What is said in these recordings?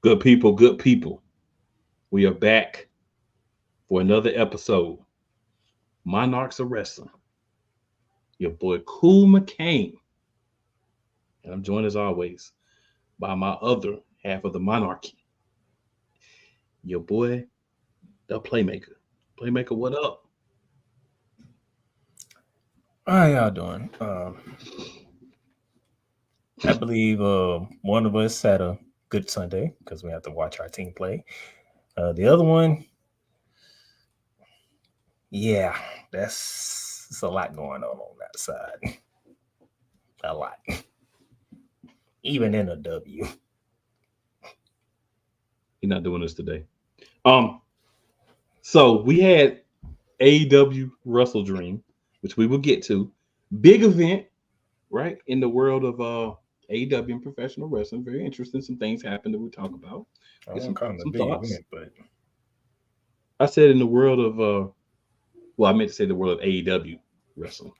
Good people. We are back for another episode. Monarchs of Wrestling. Your boy Cool McCain. And I'm joined as always by my other half of the monarchy. Your boy, the Playmaker. Playmaker, what up? How y'all doing? I believe one of us had a good Sunday because we have to watch our team play. The other one, yeah, it's a lot going on that side. A lot. Even in a W. He's not doing this today. So we had AEW WrestleDream, which we will get to. Big event, right? In the world of AEW and professional wrestling. Very interesting. Some things happened that we talk about. I Get won't call it a some big thoughts. event, but I said in the world of I meant to say the world of AEW wrestling.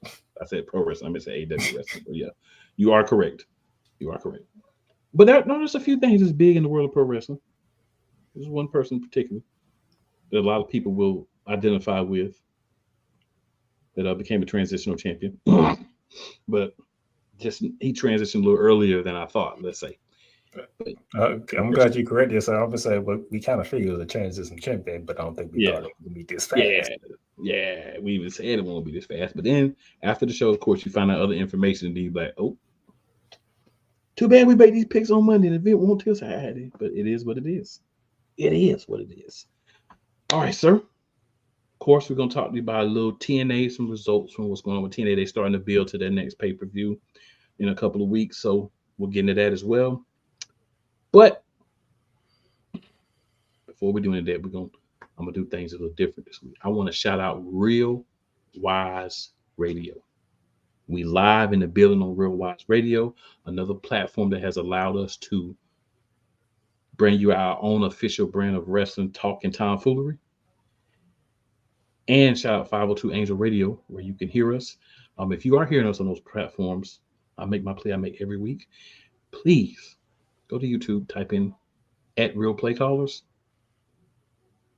I said pro wrestling. I meant to say AEW wrestling. But yeah, you are correct. You are correct. But there's a few things that's big in the world of pro wrestling. There's one person in particular that a lot of people will identify with that became a transitional champion. But just he transitioned a little earlier than I thought, let's say. But, I'm glad you corrected yourself. I would say, but we kind of figured it was a transition champion, but I don't think we thought it would be this fast. Yeah, we even said it won't be this fast. But then after the show, of course, you find out other information and you're like, oh, too bad we made these picks on Monday. The event won't till Saturday, but it is what it is. It is what it is. All right, sir. Of course, we're going to talk to you about a little TNA, some results from what's going on with TNA. They're starting to build to their next pay-per-view in a couple of weeks, so we'll get into that as well. But before we do any of that, I'm gonna do things a little different this week. I want to shout out Real Wise Radio. We live in the building on Real Wise Radio, another platform that has allowed us to bring you our own official brand of wrestling talk and tomfoolery. And shout out 502 Angel Radio, where you can hear us. If you are hearing us on those platforms, I make my play I make every week. Please go to YouTube, type in @Real Play Callers.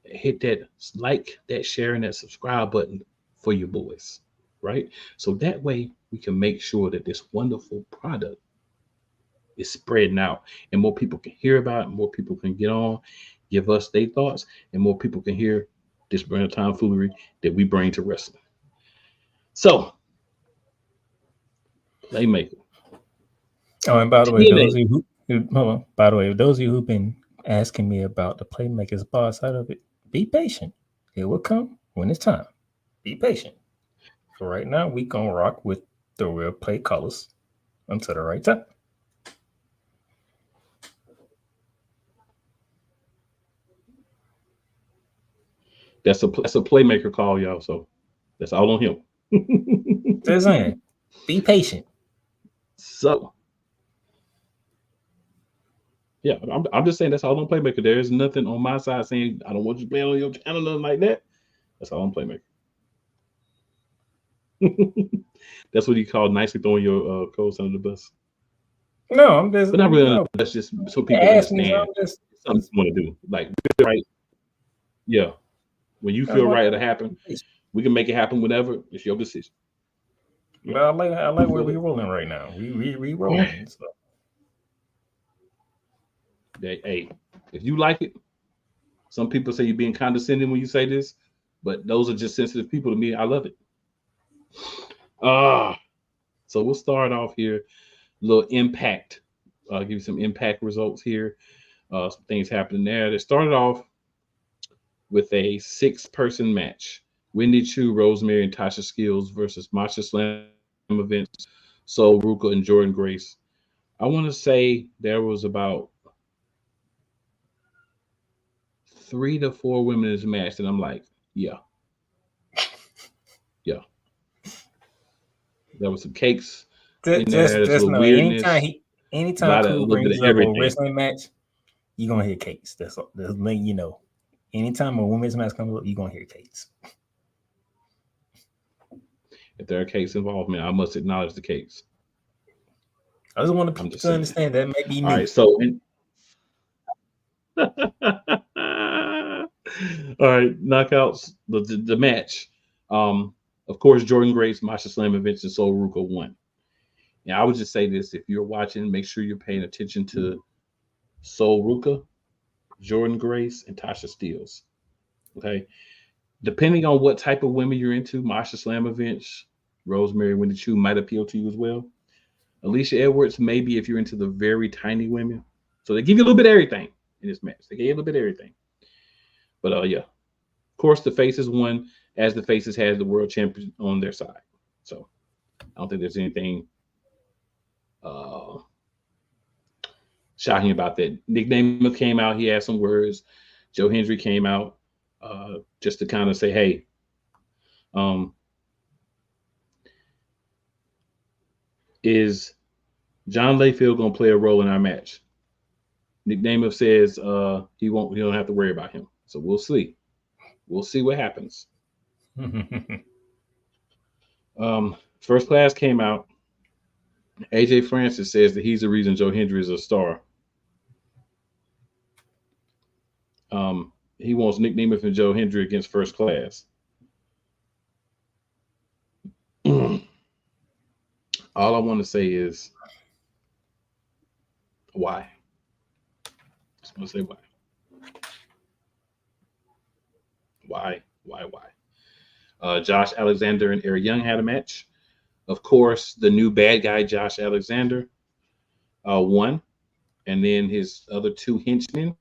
Hit that like, that share, and that subscribe button for your boys, right? So that way we can make sure that this wonderful product is spreading out and more people can hear about it, more people can get on, give us their thoughts, and more people can hear this brand of tomfoolery that we bring to wrestling. So, Playmaker. Oh, and by the way, those of you who've been asking me about the Playmaker's bar side of it, be patient. It will come when it's time. Be patient. So right now, we gonna rock with the Real Play Colors until the right time. That's a Playmaker call, y'all. So that's all on him. Just saying, be patient. So, yeah, I'm just saying that's all on Playmaker. There is nothing on my side saying I don't want you to play on your channel, nothing like that. That's all on Playmaker. That's what you call nicely throwing your co-host under the bus. No, I'm just. But not really. That's just so people understand something you want to do. Like, right? Yeah. When you feel right, it'll happen. We can make it happen whenever. It's your decision. But I like where we're rolling right now. We rolling. So. Hey, if you like it, some people say you're being condescending when you say this, but those are just sensitive people to me. I love it. So we'll start off here. A little Impact. I'll give you some Impact results here. Some things happening there. They started off with a 6-person match. Wendy Chu, Rosemary, and Tasha Skills versus Masha Slam events. So Ruka and Jordan Grace. I want to say there was about 3 to 4 women in this match, and I'm like, yeah. There was some cakes in there. There's a weirdness. Anytime Cool brings up a wrestling match, you're gonna hear cakes. That's letting you know. Anytime a women's match comes up, you're gonna hear cakes. If there are cakes involved, man, I must acknowledge the cakes. I just want people to understand that may be me. All right, so All right, knockouts. The match. Of course, Jordan Grace, Masha Slamovich, and Sol Ruka won. Now, I would just say this: if you're watching, make sure you're paying attention to Sol Ruka, Jordan Grace, and Tasha Steelz. Okay, depending on what type of women you're into, Masha Slamovich, Rosemary Wendy Chu might appeal to you as well. Alicia Edwards, maybe if you're into the very tiny women. So they give you a little bit of everything in this match. They gave you a little bit of everything. But yeah, of course the Faces won, as the Faces had the world champion on their side. So I don't think there's anything shocking about that. Nick Namath came out. He had some words. Joe Hendry came out just to kind of say, hey, is John Layfield going to play a role in our match? Nick Namath says he won't. You don't have to worry about him. So we'll see. We'll see what happens. First Class came out. AJ Francis says that he's the reason Joe Hendry is a star. He wants Nick Namath and Joe Hendry against First Class. All I want to say is why. Just want to say why. Why? Josh Alexander and Eric Young had a match. Of course, the new bad guy, Josh Alexander, won. And then his other two henchmen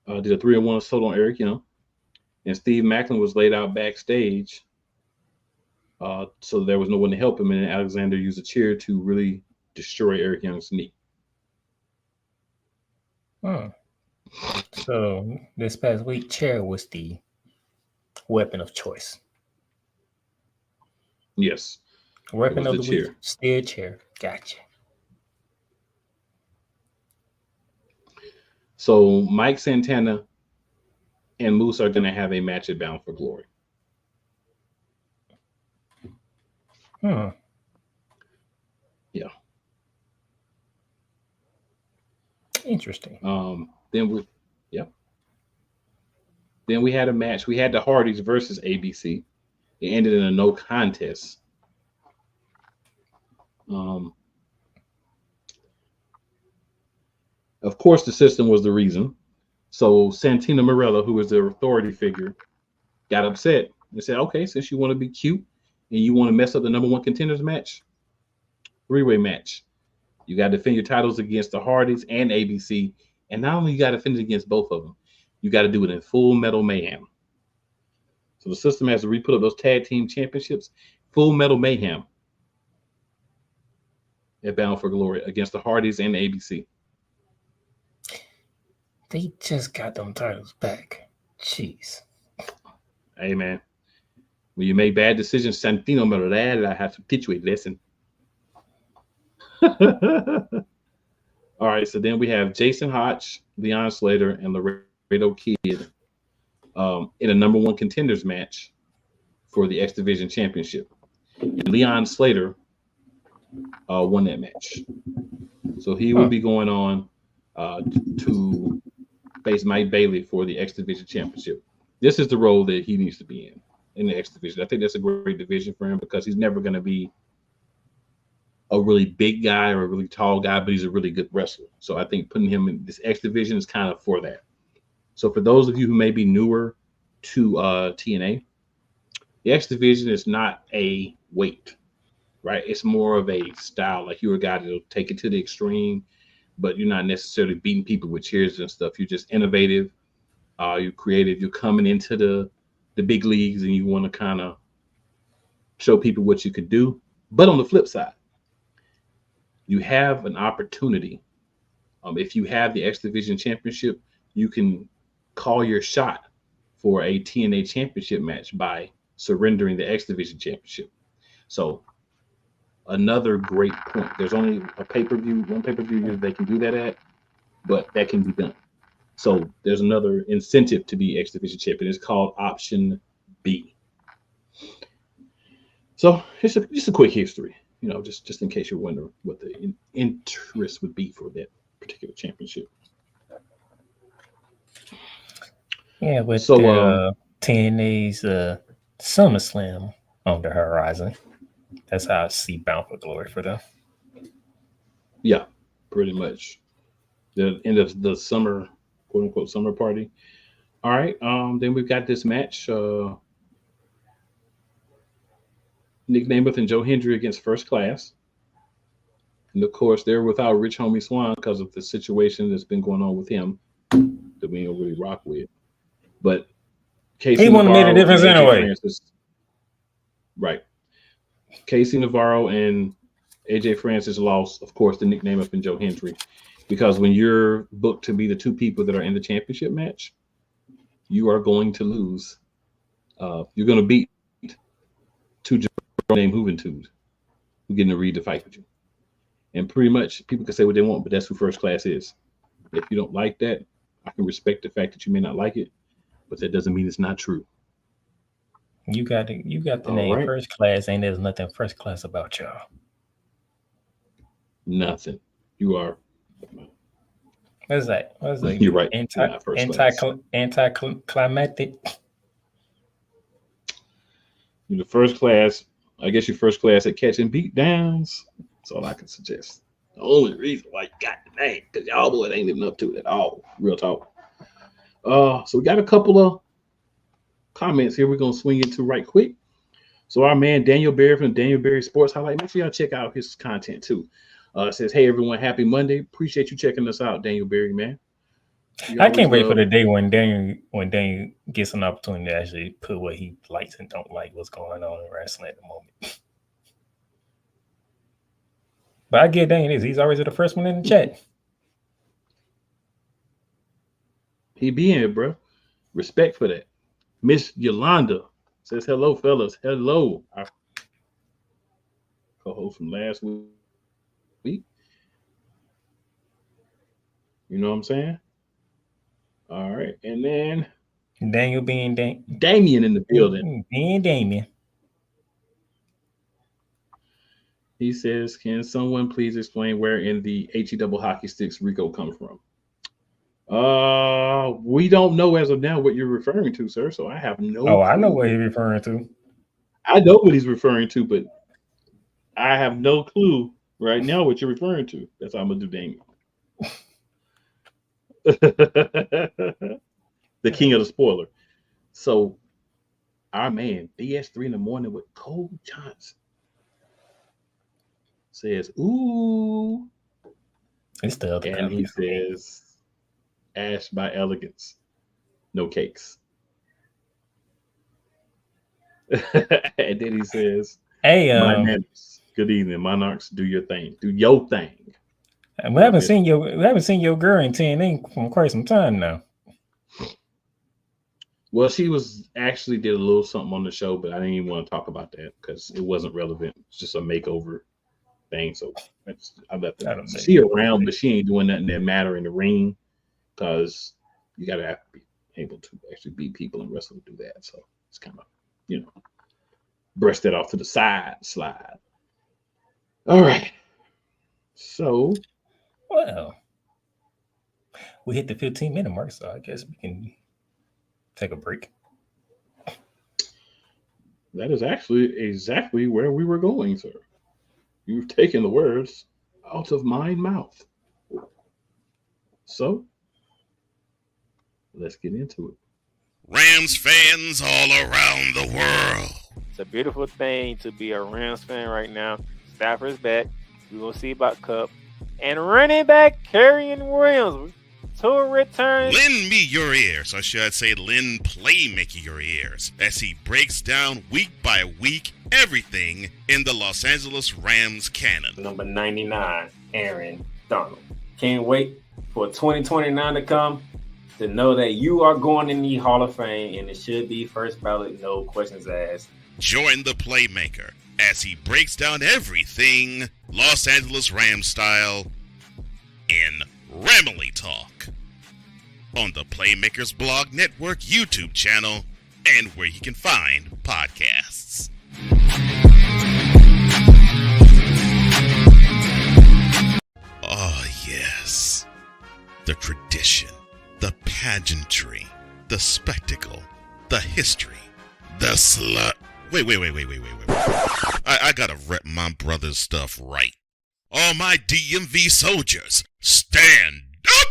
did a 3-1 assault on Eric Young. And Steve Macklin was laid out backstage. So there was no one to help him. And Alexander used a chair to really destroy Eric Young's knee. So this past week, chair was the weapon of choice. Yes. Weapon of the week, still chair. Gotcha. So Mike Santana and Moose are going to have a match at Bound for Glory. Yeah. Interesting. Then we had a match. We had the Hardys versus ABC. It ended in a no contest. Of course, the system was the reason. So Santina Morella, who was the authority figure, got upset and said, okay, since you want to be cute and you want to mess up the number one contenders match, three-way match, you got to defend your titles against the Hardys and ABC. And not only you got to defend it against both of them, you got to do it in Full Metal Mayhem. So the system has to re-put up those tag team championships, Full Metal Mayhem at Bound for Glory against the Hardys and the ABC. They just got them titles back. Jeez. Hey, man. When you make bad decisions, Santino Morella, I have to teach you a lesson. All right, so then we have Jason Hotch, Leon Slater, and Laredo Kid in a number one contenders match for the X Division Championship. And Leon Slater won that match. So he will be going on to face Mike Bailey for the X Division Championship. This is the role that he needs to be in the X Division. I think that's a great division for him because he's never going to be a really big guy or a really tall guy, but he's a really good wrestler. So I think putting him in this X Division is kind of for that. So for those of you who may be newer to TNA, the X Division is not a weight, right? It's more of a style. Like you're a guy that'll take it to the extreme, but you're not necessarily beating people with chairs and stuff. You're just innovative. You're creative. You're coming into the big leagues and you want to kind of show people what you could do. But on the flip side, you have an opportunity. If you have the X Division Championship, you can call your shot for a TNA Championship match by surrendering the X Division Championship. So another great point. There's only one pay-per-view they can do that at, but that can be done. So there's another incentive to be X Division Champion. It's called Option B. So it's just a quick history. You know, just in case you're wondering what the interest would be for that particular championship. Yeah, with So TNA's SummerSlam on the horizon. That's how I see Bound for Glory for them. yeah, pretty much the end of the summer, quote unquote, summer party. All right. Then we've got this match. Nick Namath and Joe Hendry against First Class. And of course, they're without Rich Homie Swan because of the situation that's been going on with him that we don't really rock with. But Casey He wouldn't have made a Navarro and difference AJ anyway. Francis, right? Casey Navarro and AJ Francis lost, of course, the Nick Namath and Joe Hendry, because when you're booked to be the two people that are in the championship match, you are going to lose. You're going to beat two Joe named Juventud who getting to read the fight with you. And pretty much people can say what they want, but that's who First Class is. If you don't like that, I can respect the fact that you may not like it, but that doesn't mean it's not true. You got the All name right. First Class, and there's nothing First Class about y'all. Nothing. You are. What's that? You're right. You're not first class. Anticlimactic. You're the first class. I guess you're first class at catching beat downs. That's all I can suggest. The only reason why you got the name, because y'all boys ain't living up to it at all. Real talk. So we got a couple of comments here we're gonna swing into right quick. So our man Daniel Berry from Daniel Berry Sports Highlight, make sure y'all check out his content too. Says, hey everyone, happy Monday. Appreciate you checking us out, Daniel Berry, man. I can't wait for the day when Daniel gets an opportunity to actually put what he likes and don't like, what's going on in wrestling at the moment. But I get Daniel is. He's always the first one in the chat. He be in it, bro. Respect for that. Miss Yolanda says, hello, fellas. Hello. Our co-host from last week. You know what I'm saying? All right. And then Daniel being Damien in the building. Being Damien. He says, can someone please explain where in the HE double hockey sticks Rico comes from? We don't know as of now what you're referring to, sir. So I have no clue. I know what he's referring to. I know what he's referring to, but I have no clue right now what you're referring to. That's how I'm gonna do Damien. The king of the spoiler. So our man BS3 in the morning with Cole Johnson says, ooh. It's the other and he says, Ash by Elegance. No cakes. And then he says, hey, my manners. Good evening, Monarchs. Do your thing. Do your thing. We haven't seen your girl in TNA for quite some time now. Well, she was actually did a little something on the show, but I didn't even want to talk about that because it wasn't relevant. It's just a makeover thing. So I left it. She around, but she ain't doing nothing that matter in the ring because you gotta have to be able to actually beat people and wrestle to do that. So it's kind of, brush that off to the side, slide. All right. So, well, we hit the 15-minute mark, so I guess we can take a break. That is actually exactly where we were going, sir. You've taken the words out of my mouth. So, let's get into it. Rams fans all around the world. It's a beautiful thing to be a Rams fan right now. Stafford's back. We will see about Cup. And running back Kerryon Williams to return. Lend me your ears, or should I say lend Playmaker your ears, as he breaks down week by week everything in the Los Angeles Rams canon. Number 99, Aaron Donald. Can't wait for 2029 to come to know that you are going in the Hall of Fame, and it should be first ballot, no questions asked. Join the Playmaker as he breaks down everything Los Angeles Rams style in Ramily Talk on the Playmakers Blog Network YouTube channel and where you can find podcasts. Oh, yes. The tradition, the pageantry, the spectacle, the history, the slut. Wait. I gotta rep my brother's stuff right. All my DMV soldiers, stand up!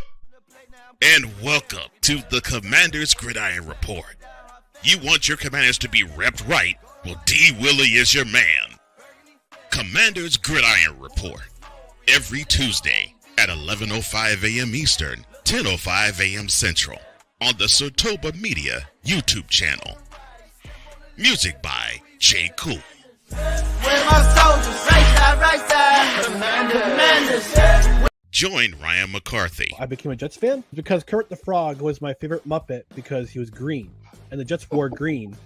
And welcome to the Commander's Gridiron Report. You want your commanders to be repped right? Well, D. Willie is your man. Commander's Gridiron Report. Every Tuesday at 11:05 a.m. Eastern, 10:05 a.m. Central on the Sertoba Media YouTube channel. Music by J. Cool. Join Ryan McCarthy. I became a Jets fan because Kurt the Frog was my favorite Muppet because he was green, and the Jets wore green.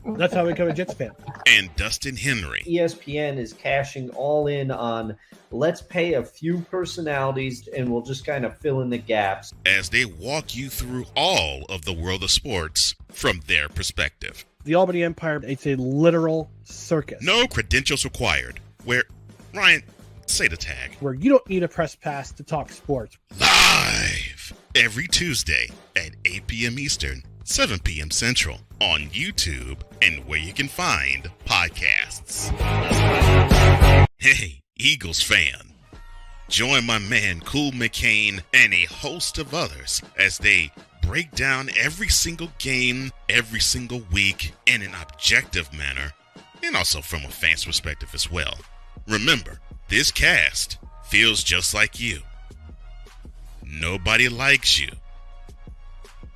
That's how I became a Jets fan. And Dustin Henry. ESPN is cashing all in on let's pay a few personalities and we'll just kind of fill in the gaps. As they walk you through all of the world of sports from their perspective. The Albany Empire, it's a literal circus. No credentials required. Where, Ryan, say the tag. Where you don't need a press pass to talk sports. Live every Tuesday at 8 p.m. Eastern, 7 p.m. Central on YouTube and where you can find podcasts. Hey, Eagles fan. Join my man Cool McCain and a host of others as they break down every single game, every single week in an objective manner, and also from a fan's perspective as well. Remember, this cast feels just like you. Nobody likes you.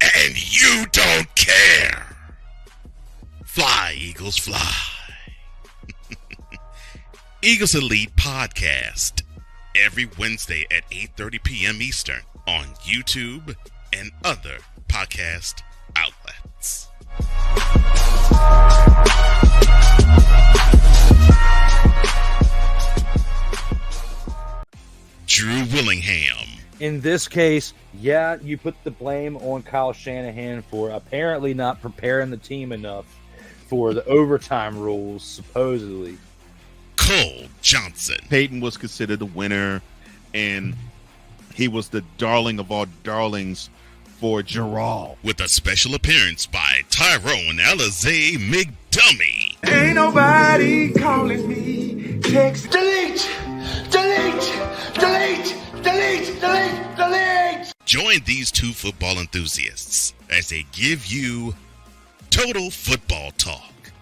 And you don't care. Fly, Eagles, fly. Eagles Elite Podcast. Every Wednesday at 8:30 p.m. Eastern on YouTube and other podcast outlets. Drew Willingham. In this case, yeah, you put the blame on Kyle Shanahan for apparently not preparing the team enough for the overtime rules, supposedly. Cole Johnson. Peyton was considered the winner, and he was the darling of all darlings for Gerald. With a special appearance by Tyrone Alizé McDummy. Ain't nobody calling me. Text delete. Join these two football enthusiasts as they give you Total Football Talk.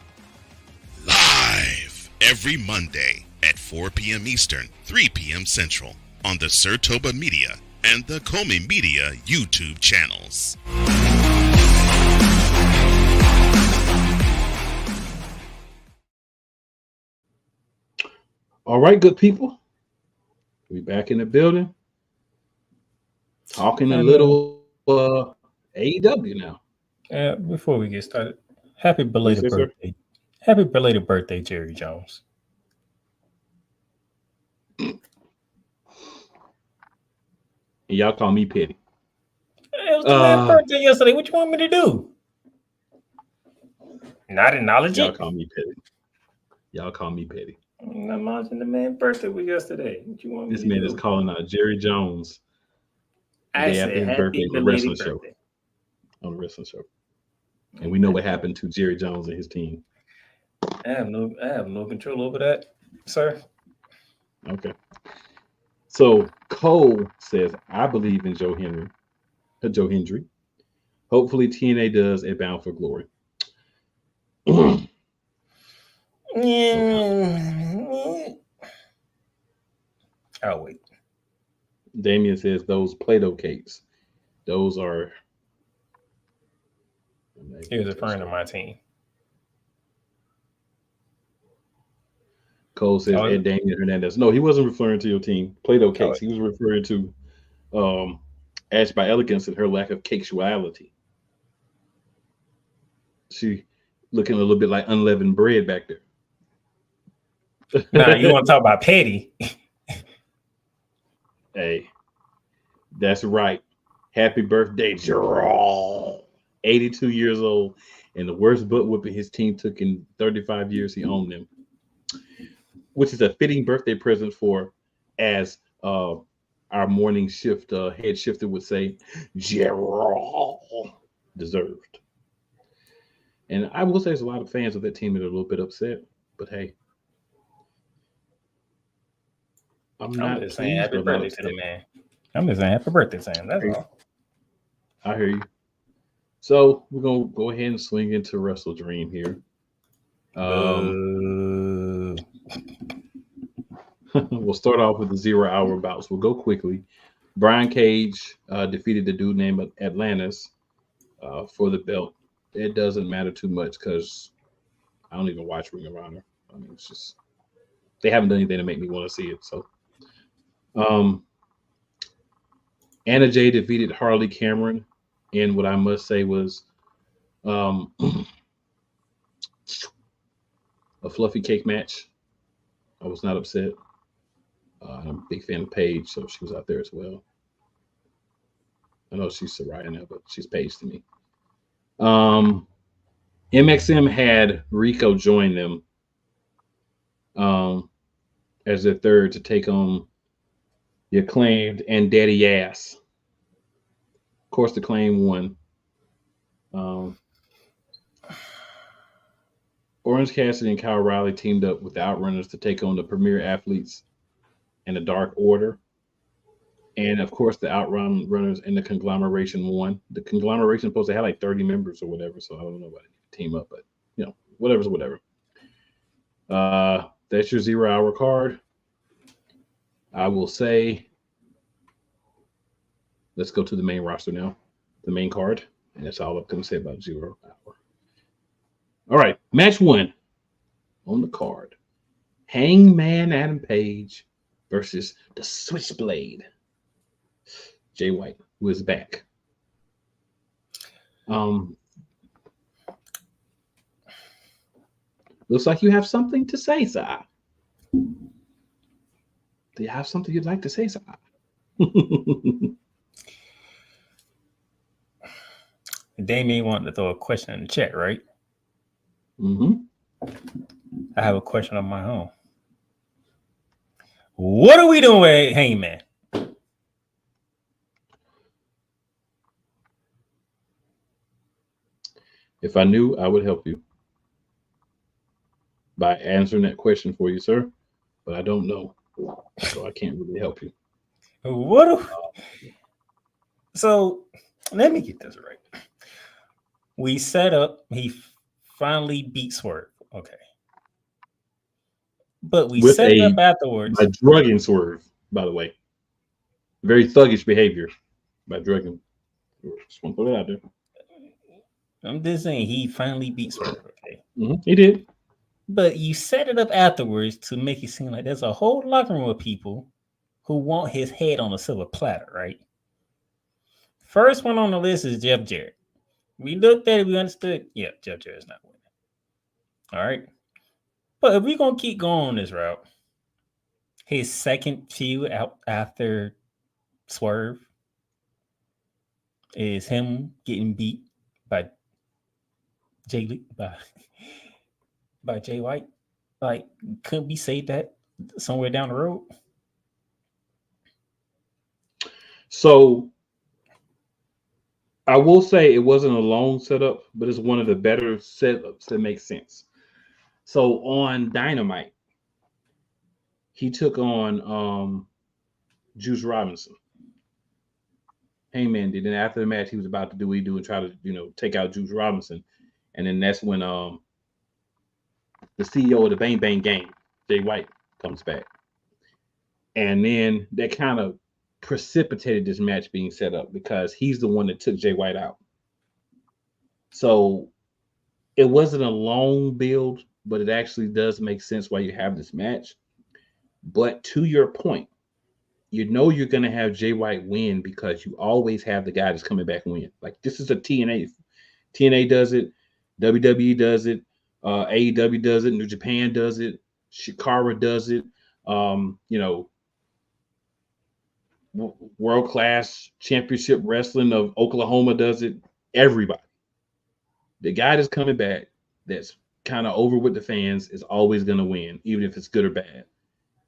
Live every Monday at 4 p.m. Eastern, 3 p.m. Central on the Sertoba Media and the Comey Media YouTube channels. All right, good people. We back in the building. Talking a little AEW now. Before we get started, happy belated Yes, birthday. Sir. Happy belated birthday, Jerry Jones. And y'all call me petty. It was the man's birthday yesterday. What you want me to do? Not acknowledge Y'all it? call me petty. Y'all call me petty. I'm not acknowledging the man's birthday was yesterday. What you want me This to man do? is calling out Jerry Jones. I Day said after his happy birthday, the belated wrestling birthday. show. On the wrestling show. And we know what happened to Jerry Jones and his team. I have no control over that, sir. Okay. So Cole says, I believe in Joe Hendry. Hopefully TNA does a Bound for Glory. I'll wait. Damien says those Play-Doh cakes. Those are. He was referring to my team. Cole says Ed Damien Hernandez. No, he wasn't referring to your team. Play-Doh cakes. He was referring to Ash by Elegance and her lack of cakesuality. She looking a little bit like unleavened bread back there. Nah, you want to talk about petty? Hey, that's right. Happy birthday, Gerald. 82 years old, and the worst butt whooping his team took in 35 years he owned them, which is a fitting birthday present for, as our morning shift head shifter would say, Gerald. deserved. And I will say there's a lot of fans of that team that are a little bit upset, but hey, I'm not just saying pleased, happy but I'm not birthday to the upset. man. I'm just saying happy birthday, Sam. That's all. I hear you. So we're gonna go ahead and swing into WrestleDream here. We'll start off with the 0 hour bouts. We'll go quickly. Brian Cage defeated the dude named Atlantis for the belt. It doesn't matter too much because I don't even watch Ring of Honor. I mean, it's just they haven't done anything to make me want to see it. So, Anna Jay defeated Harley Cameron in what I must say was a fluffy cake match. I was not upset. I'm a big fan of Paige, so she was out there as well. I know she's Soraya now, but she's Paige to me. MXM had Rico join them as their third to take on the Acclaimed and Daddy Ass. Of course, the Acclaimed won. Orange Cassidy and Kyle Riley teamed up with the Outrunners to take on the Premier Athletes and the Dark Order. And of course, the Outrunners and the Conglomeration won. The Conglomeration supposed to have like 30 members or whatever, so I don't know why they team up, but you know, whatever's whatever. That's your 0 hour card. I will say, let's go to the main roster now, the main card, and that's all I'm going to say about 0 hour. All right, match 1 on the card: Hangman Adam Page versus the Switchblade, Jay White, who is back. Looks like you have something to say, sir. Do you have something you'd like to say, sir? Damien wanted to throw a question in the chat, right? Mm-hmm. I have a question of my own. What are we doing with Hangman? If I knew, I would help you by answering that question for you, sir. But I don't know, so I can't really help you. So let me get this right. We set up. He finally beat Swerve. Okay. But we set it up afterwards. By drugging Swerve, by the way. Very thuggish behavior by drugging. Just want to put it out there. I'm just saying he finally beat Swerve. Okay. Mm-hmm. He did. But you set it up afterwards to make it seem like there's a whole locker room of people who want his head on a silver platter, right? First one on the list is Jeff Jarrett. We looked at it, we understood. Yeah, Jeff Jarrett's not winning. All right. But if we're going to keep going on this route, his second feud out after Swerve is him getting beat by Jay White. Like, couldn't we say that somewhere down the road? So I will say it wasn't a long setup, but it's one of the better setups that makes sense. So on Dynamite, he took on Juice Robinson. Hangman did. And after the match, he was about to do what he do and try to, take out Juice Robinson. And then that's when the CEO of the Bang Bang Gang, Jay White, comes back. And then that kind of precipitated this match being set up because he's the one that took Jay White out. So it wasn't a long build, but it actually does make sense why you have this match. But to your point, you're going to have Jay White win because you always have the guy that's coming back and win. Like, this is a TNA. TNA does it. WWE does it. AEW does it. New Japan does it. Shikara does it. World Class Championship Wrestling of Oklahoma does it. Everybody. The guy that's coming back that's kind of over with the fans is always going to win, even if it's good or bad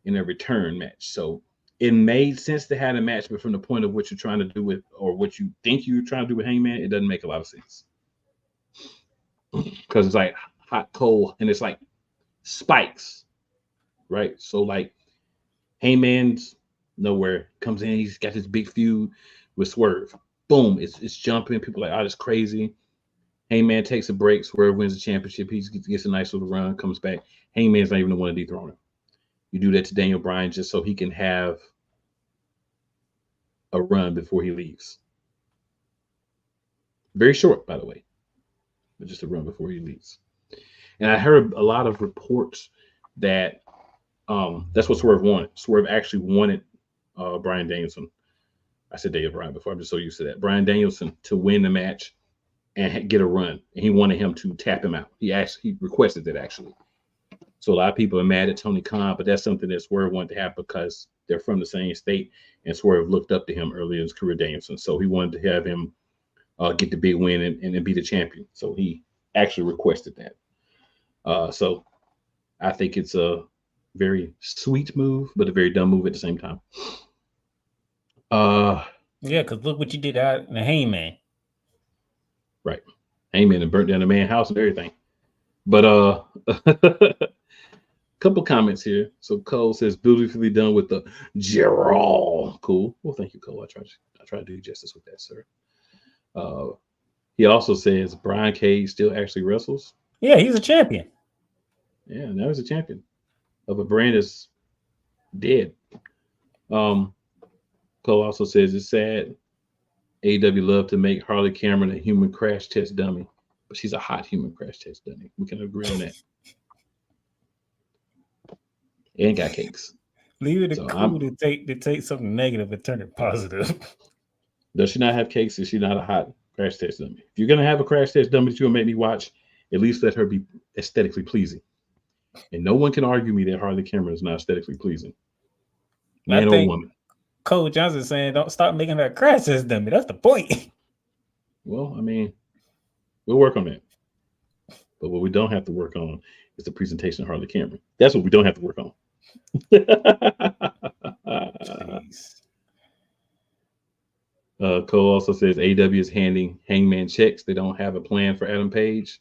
in a return match. So it made sense to have a match, but from the point of what you're trying to do with, or what you think you're trying to do with Hangman, it doesn't make a lot of sense. Because it's like hot, cold, and it's like spikes, right? So like Heyman's nowhere, comes in, he's got this big feud with Swerve. Boom, it's jumping. People are like, oh, that's crazy. Heyman takes a break. Swerve wins the championship. He gets a nice little run, comes back. Heyman's not even the one to dethrone him. You do that to Daniel Bryan just so he can have a run before he leaves. Very short, by the way, but just a run before he leaves. And I heard a lot of reports that that's what Swerve wanted. Swerve actually wanted Bryan Danielson. I said Daniel Bryan before. I'm just so used to that. Bryan Danielson to win the match and get a run. And he wanted him to tap him out. He requested that actually. So a lot of people are mad at Tony Khan, but that's something that Swerve wanted to have because they're from the same state, and Swerve looked up to him early in his career, Danielson. So he wanted to have him get the big win and be the champion. So he actually requested that. So I think it's a very sweet move, but a very dumb move at the same time. Yeah, because look what you did out in the Heyman. Right. Heyman and burnt down the man's house and everything. But couple comments here. So Cole says beautifully done with the Gerald. Cool. Well, thank you, Cole. I try to do justice with that, sir. He also says Brian Cage still actually wrestles. Yeah, he's a champion. Yeah, now he's a champion of a brand that's dead. Cole also says it's sad. AEW love to make Harley Cameron a human crash test dummy, but she's a hot human crash test dummy. We can agree on that. And got cakes. Leave it cool to take something negative and turn it positive. Does she not have cakes? Is she not a hot crash test dummy? If you're gonna have a crash test dummy that you're gonna make me watch, at least let her be aesthetically pleasing. And no one can argue me that Harley Cameron is not aesthetically pleasing. Man or woman. Cole Johnson saying don't stop making her a crash test dummy. That's the point. Well, I mean, we'll work on that. But what we don't have to work on is the presentation of Harley Cameron. That's what we don't have to work on. Cole also says AW is handing Hangman checks. They don't have a plan for Adam Page.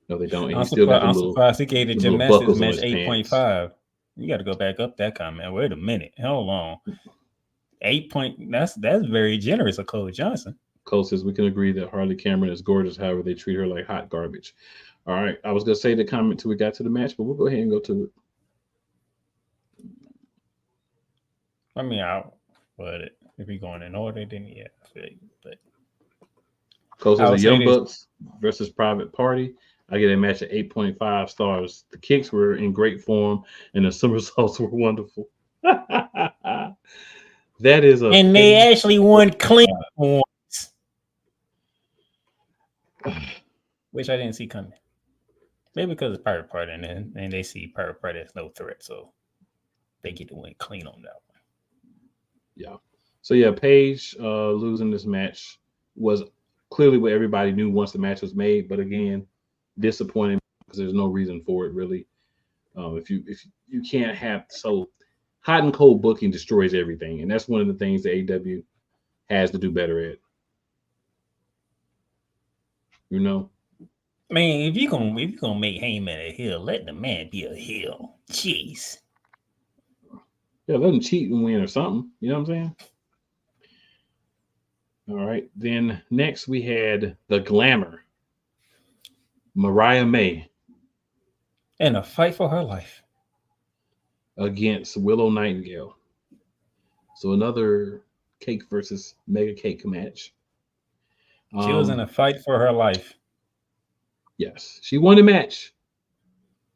No, they don't. I'm surprised he gave the gymnastics match 8.5. You got to go back up that comment. Wait a minute. Hold on. 8 point. That's very generous of Cole Johnson. Cole says we can agree that Harley Cameron is gorgeous. However, they treat her like hot garbage. All right. I was gonna say the comment till we got to the match, but we'll go ahead and go to it. I mean, but if we're going in order, then yeah. But Cole says the Young Bucks versus Private Party. I get a match at 8.5 stars. The kicks were in great form, and the somersaults were wonderful. That is a. And they actually won clean points, which I didn't see coming. Maybe because it's Private Party, and they see Private Party as no threat, so they get to win clean on that one. Yeah. So yeah, Paige losing this match was clearly what everybody knew once the match was made, but again, disappointing because there's no reason for it really. If you can't have so hot and cold booking destroys everything, and that's one of the things that AEW has to do better at. You know, I mean, if you gonna make Heyman a heel, let the man be a heel. Jeez. Yeah, let him cheat and win or something. You know what I'm saying? All right. Then next we had the Glamour, Mariah May, in a fight for her life against Willow Nightingale. So another cake versus mega cake match. She was in a fight for her life. Yes, she won the match,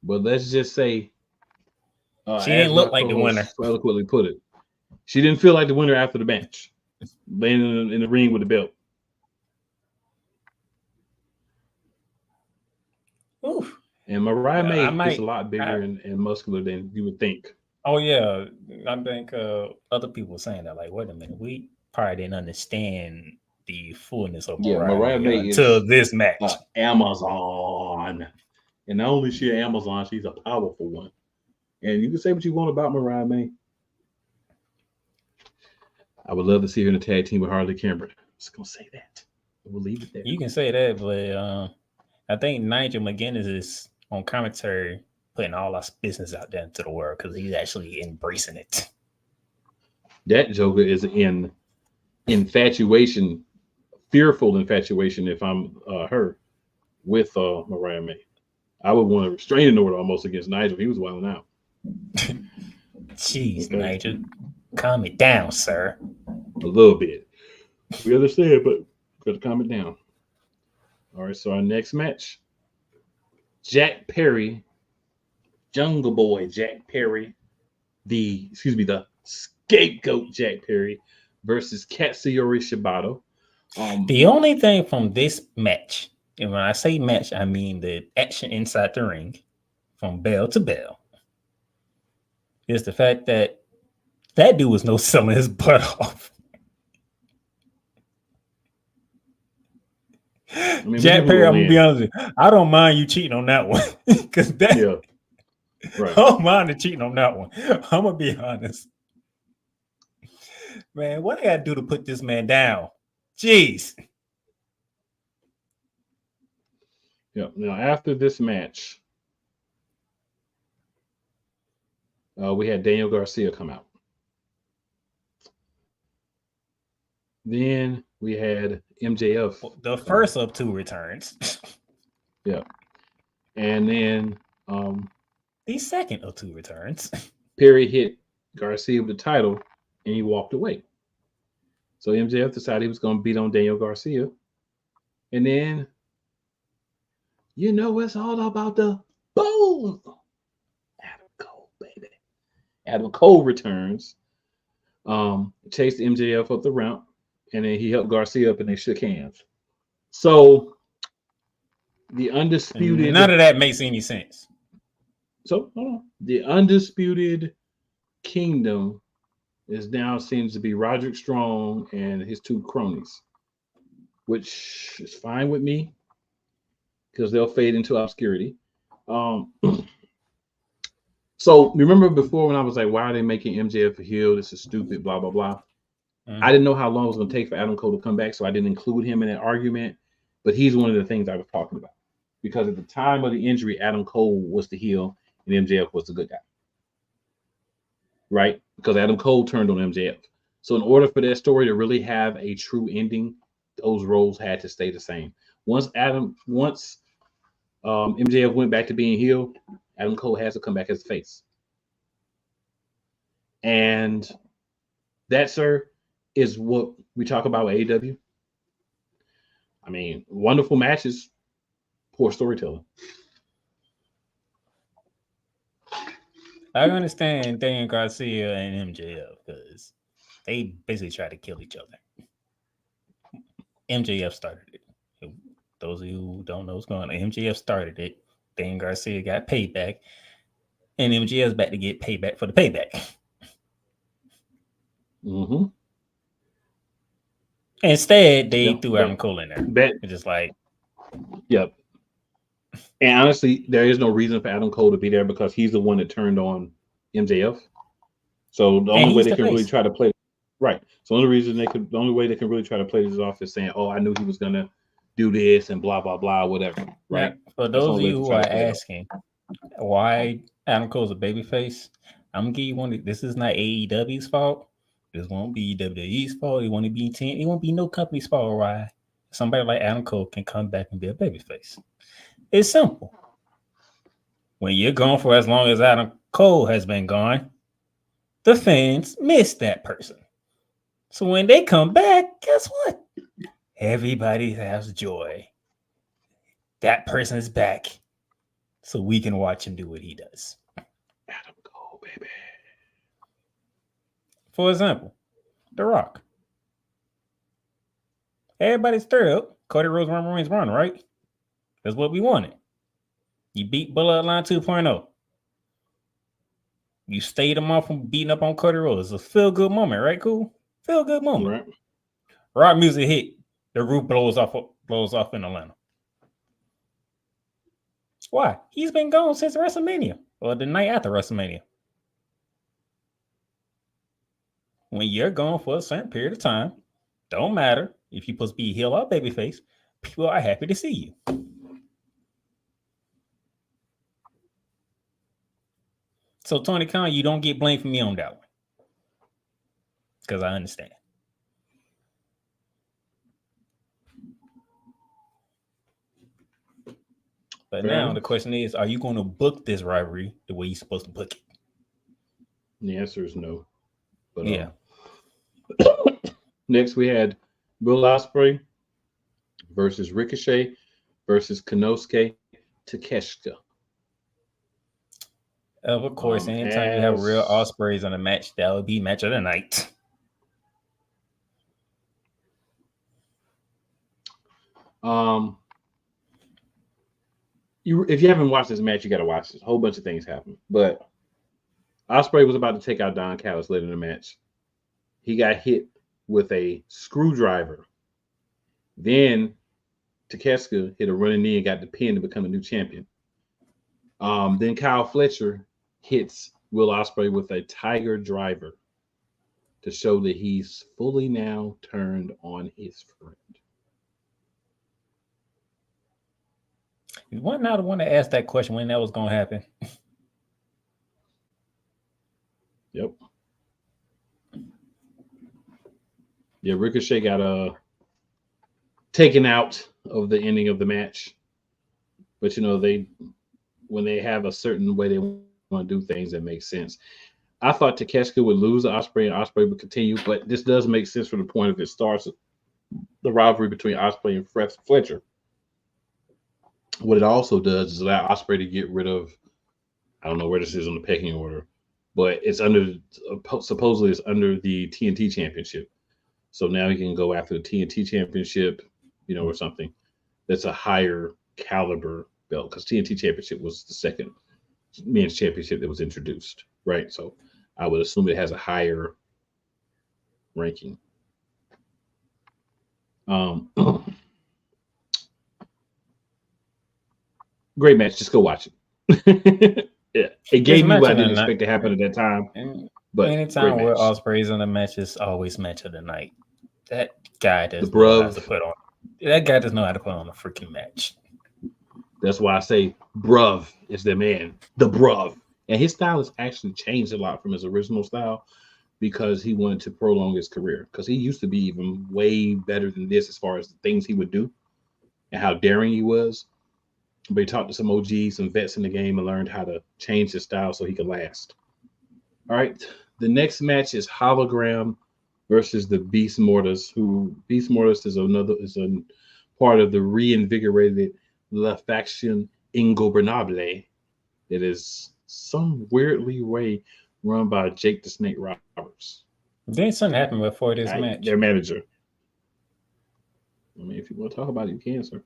but let's just say she didn't look like the winner. So eloquently put it, she didn't feel like the winner after the match, laying in the ring with the belt. Oof. And Mariah May is a lot bigger and muscular than you would think. Oh yeah, I think other people were saying that. Like, wait a minute, we probably didn't understand the fullness of Mariah May until this match. Amazon, and not only is she an Amazon, she's a powerful one. And you can say what you want about Mariah May. I would love to see her in a tag team with Harley Cameron. Just gonna say that. We'll leave it there. You can say that, but I think Nigel McGuinness is on commentary putting all our business out there into the world because he's actually embracing it. That Joker is in infatuation, fearful infatuation. If I'm her with Mariah May, I would want a restraining order almost against Nigel. He was wilding out. Jeez, okay. Nigel, calm it down, sir. A little bit. We understand, but got to calm it down. All right, so our next match, Jack Perry, Jungle Boy Jack Perry, the scapegoat Jack Perry versus Katsuyori Shibata. The only thing from this match, and when I say match, I mean the action inside the ring, from bell to bell, is the fact that dude was no selling his butt off. I mean, Jack Perry, I'm gonna be honest with you, I don't mind you cheating on that one. Because that right. I don't mind the cheating on that one. I'm gonna be honest. Man, what I gotta do to put this man down? Jeez. Yeah. Now after this match, we had Daniel Garcia come out. Then we had MJF. The first of two returns. Yeah. And then the second of two returns. Perry hit Garcia with the title and he walked away. So MJF decided he was going to beat on Daniel Garcia. And then, it's all about the boom. Adam Cole, baby. Adam Cole returns. Chased MJF up the ramp. And then he helped Garcia up and they shook hands. So the undisputed. None of that makes any sense. So the undisputed kingdom is now seems to be Roderick Strong and his two cronies, which is fine with me because they'll fade into obscurity. So remember before when I was like, why are they making MJF a heel? This is stupid, blah, blah, blah. I didn't know how long it was going to take for Adam Cole to come back, so I didn't include him in that argument. But he's one of the things I was talking about. Because at the time of the injury, Adam Cole was the heel and MJF was the good guy. Right? Because Adam Cole turned on MJF. So in order for that story to really have a true ending, those roles had to stay the same. Once MJF went back to being heel, Adam Cole has to come back as face. And that, sir, is what we talk about with AEW. I mean, wonderful matches, poor storytelling. I understand Daniel Garcia and MJF because they basically try to kill each other. MJF started it. Those of you who don't know what's going on, MJF started it. Daniel Garcia got payback, and MJF's back to get payback for the payback. Mm-hmm. Instead, they threw Adam Cole in there. It's just like, yep. And honestly, there is no reason for Adam Cole to be there because he's the one that turned on MJF. So the only way they can really try to play, right? So the only way they can really try to play this off is saying, "Oh, I knew he was gonna do this and blah blah blah, whatever." Right? Yeah. For those of you who are asking why Adam Cole's a babyface, I'm gonna give you one. This is not AEW's fault. This won't be WWE's fault. It won't be it won't be no company's fault. Why somebody like Adam Cole can come back and be a babyface? It's simple. When you're gone for as long as Adam Cole has been gone, the fans miss that person. So when they come back, guess what? Everybody has joy. That person is back, so we can watch him do what he does. Adam Cole, baby. For example, The Rock. Everybody's thrilled. Cody Rhodes, Roman Reigns run, right? That's what we wanted. You beat Bloodline 2.0. You stayed him off from beating up on Cody Rhodes. It's a feel-good moment, right? Cool? Feel-good moment. Right. Rock music hit. The roof blows off in Atlanta. Why? He's been gone since WrestleMania. Or the night after WrestleMania. when you're gone for a certain period of time, don't matter if you're supposed to be heel or babyface, people are happy to see you. So Tony Khan, you don't get blamed for me on that one. Because I understand. But now the question is, are you going to book this rivalry the way you're supposed to book it? The answer is no. But, yeah. Next, we had Will Ospreay versus Ricochet versus Konosuke Takeshita. Of course, anytime you have real Ospreys on a match, that would be match of the night. If you haven't watched this match, you got to watch this. A whole bunch of things happen. But Ospreay was about to take out Don Callis later in the match. He got hit with a screwdriver. Then Takeshita hit a running knee and got the pin to become a new champion. Then Kyle Fletcher hits Will Ospreay with a Tiger Driver to show that he's fully now turned on his friend. You weren't not the one to ask that question when that was going to happen. Yep. Yeah, Ricochet got taken out of the ending of the match. But, when they have a certain way they want to do things that make sense. I thought Takeshita would lose to Ospreay and Ospreay would continue, but this does make sense from the point of it starts the rivalry between Ospreay and Fletcher. What it also does is allow Ospreay to get rid of, I don't know where this is on the pecking order, but it's supposedly it's under the TNT Championship. So now he can go after the TNT Championship, or something that's a higher caliber belt, because TNT Championship was the second men's championship that was introduced, right? So I would assume it has a higher ranking. Great match. Just go watch it. Yeah, it gave me what I didn't expect to happen at that time. But anytime where Ospreay's in the match, is always match of the night. That guy does know how to put on. That guy does know how to put on a freaking match. That's why I say bruv is the man, the bruv. And his style has actually changed a lot from his original style because he wanted to prolong his career. Because he used to be even way better than this as far as the things he would do and how daring he was. But he talked to some OGs, some vets in the game, and learned how to change his style so he could last. All right. The next match is Hologram versus the Beast Mortis, who Beast Mortis is a part of the reinvigorated La Faction Ingobernable. It is some weirdly way run by Jake the Snake Roberts. Didn't something happen before this match? Their manager. I mean, if you want to talk about it, you can, sir.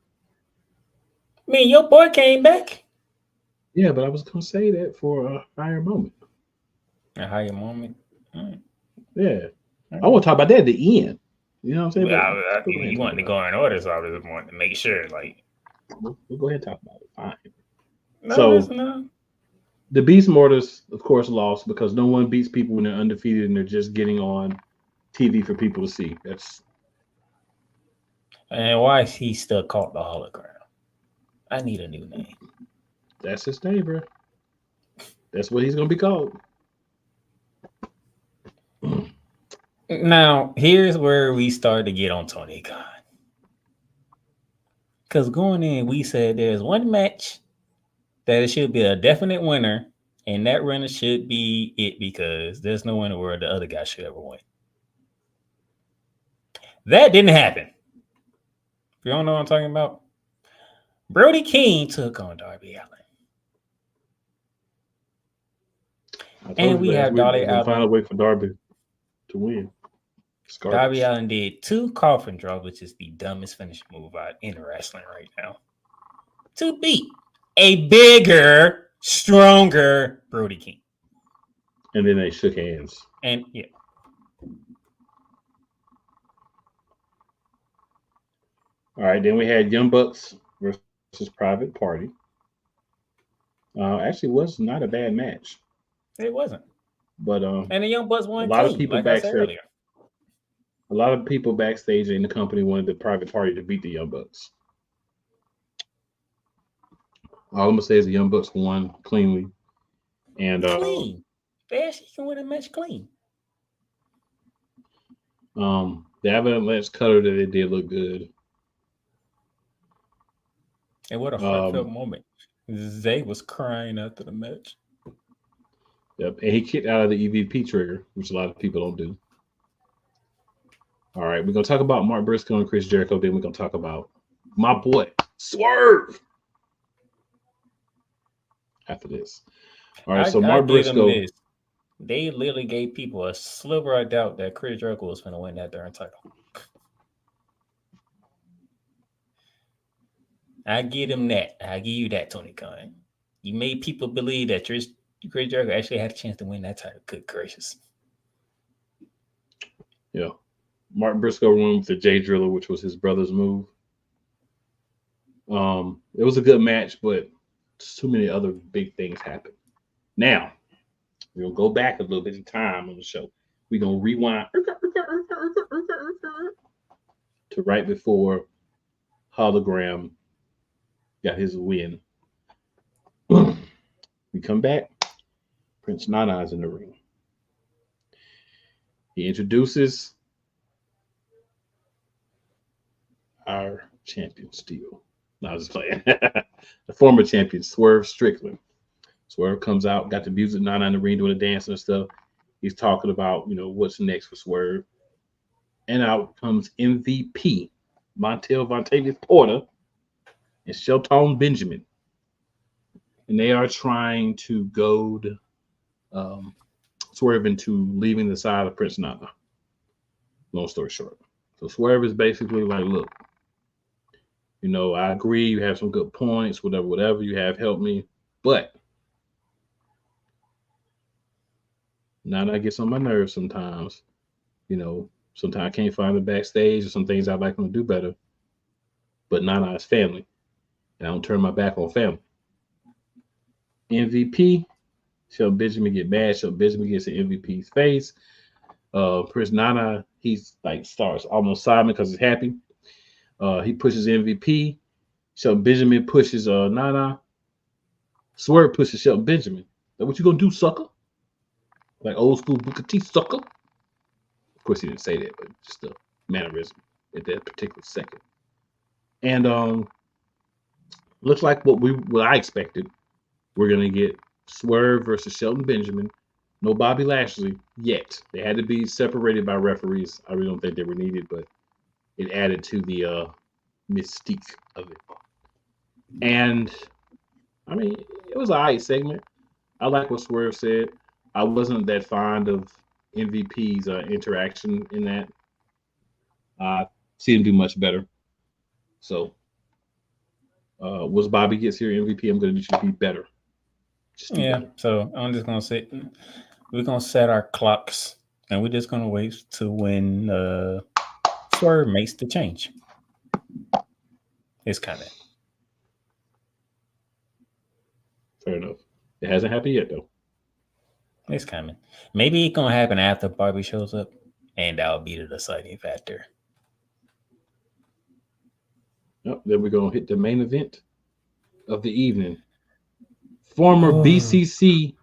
I mean, your boy came back. Yeah, but I was going to say that for a higher moment. A higher moment? Right. Yeah. Right. I want to talk about that at the end. You know what I'm saying? Well, you wanted to go in order, so I was wanting to make sure, like. We'll go ahead and talk about it. Fine. No. The Beast Mortis, of course, lost because no one beats people when they're undefeated and they're just getting on TV for people to see. And why is he still called the Hologram? I need a new name. That's his name, bro. That's what he's going to be called. Now, here's where we start to get on Tony Khan. Because going in, we said there's one match that it should be a definite winner, and that winner should be it because there's no winner where the other guy should ever win. That didn't happen. If you don't know what I'm talking about, Brody King took on Darby Allin. And we have Darby Allin. Final way for Darby to win. Darby Allin did 2 coffin drops, which is the dumbest finishing move in wrestling right now, to beat a bigger, stronger Brody King. And then they shook hands. And yeah. All right, then we had Young Bucks versus Private Party. Actually, was not a bad match. It wasn't. But And the Young Bucks a won lot of clean, people like I said backstage, earlier. a lot of people backstage in the company wanted the Private Party to beat the Young Bucks. All I'm gonna say is the Young Bucks won cleanly, and Clean. They actually can win a match clean. the Avalanche cutter that they did look good. And what a heartfelt moment. Zay was crying after the match. Yep, and he kicked out of the EVP trigger, which a lot of people don't do. All right, we're gonna talk about Mark Briscoe and Chris Jericho. Then we're gonna talk about my boy Swerve after this. All right, so Mark Briscoe. They literally gave people a sliver of doubt that Chris Jericho was going to win that darn title. I give him that. I give you that, Tony Khan. You made people believe that Chris Jericho actually had a chance to win that title. Good gracious. Yeah. Mark Briscoe won with the J Driller, which was his brother's move. It was a good match, but too many other big things happened. Now, we're going to go back a little bit in time on the show. We're going to rewind to right before Hologram got his win. We come back. Prince Nana's in the ring. He introduces our champion, Steel. No, I was just playing. The former champion, Swerve Strickland. Swerve comes out, got the music, Nana in the ring doing the dance and stuff. He's talking about, what's next for Swerve. And out comes MVP, Montel Vontavious Porter, and Shelton Benjamin. And they are trying to goad Swerve into leaving the side of Prince Nana. Long story short. So Swerve is basically like, look, I agree, you have some good points, whatever you have helped me, but Nana gets on my nerves sometimes. Sometimes I can't find the backstage or some things I'd like them to do better. But Nana is family. And I don't turn my back on family. MVP, Shelton Benjamin get mad. Shelton Benjamin gets in MVP's face. Prince Nana, he's like starts almost sobbing because he's happy. He pushes MVP. Shelton Benjamin pushes Nana. Swerve pushes Shelton Benjamin. Like, what you gonna do, sucker? Like old school Booker T, sucker. Of course, he didn't say that, but just a mannerism at that particular second. And looks like what I expected. We're gonna get Swerve versus Shelton Benjamin. No Bobby Lashley yet. They had to be separated by referees. I really don't think they were needed, but it added to the mystique of it. And I mean, it was an alright segment. I like what Swerve said. I wasn't that fond of MVP's interaction in that. See him do much better. So, once Bobby gets here, MVP, I'm going to need you to be better. Better. So I'm just going to say, we're going to set our clocks, and we're just going to wait to when Swerve makes the change. It's coming. Fair enough. It hasn't happened yet, though. It's coming. Maybe it's going to happen after Barbie shows up, and that'll be the deciding factor. Yep, then we're going to hit the main event of the evening. Former BCC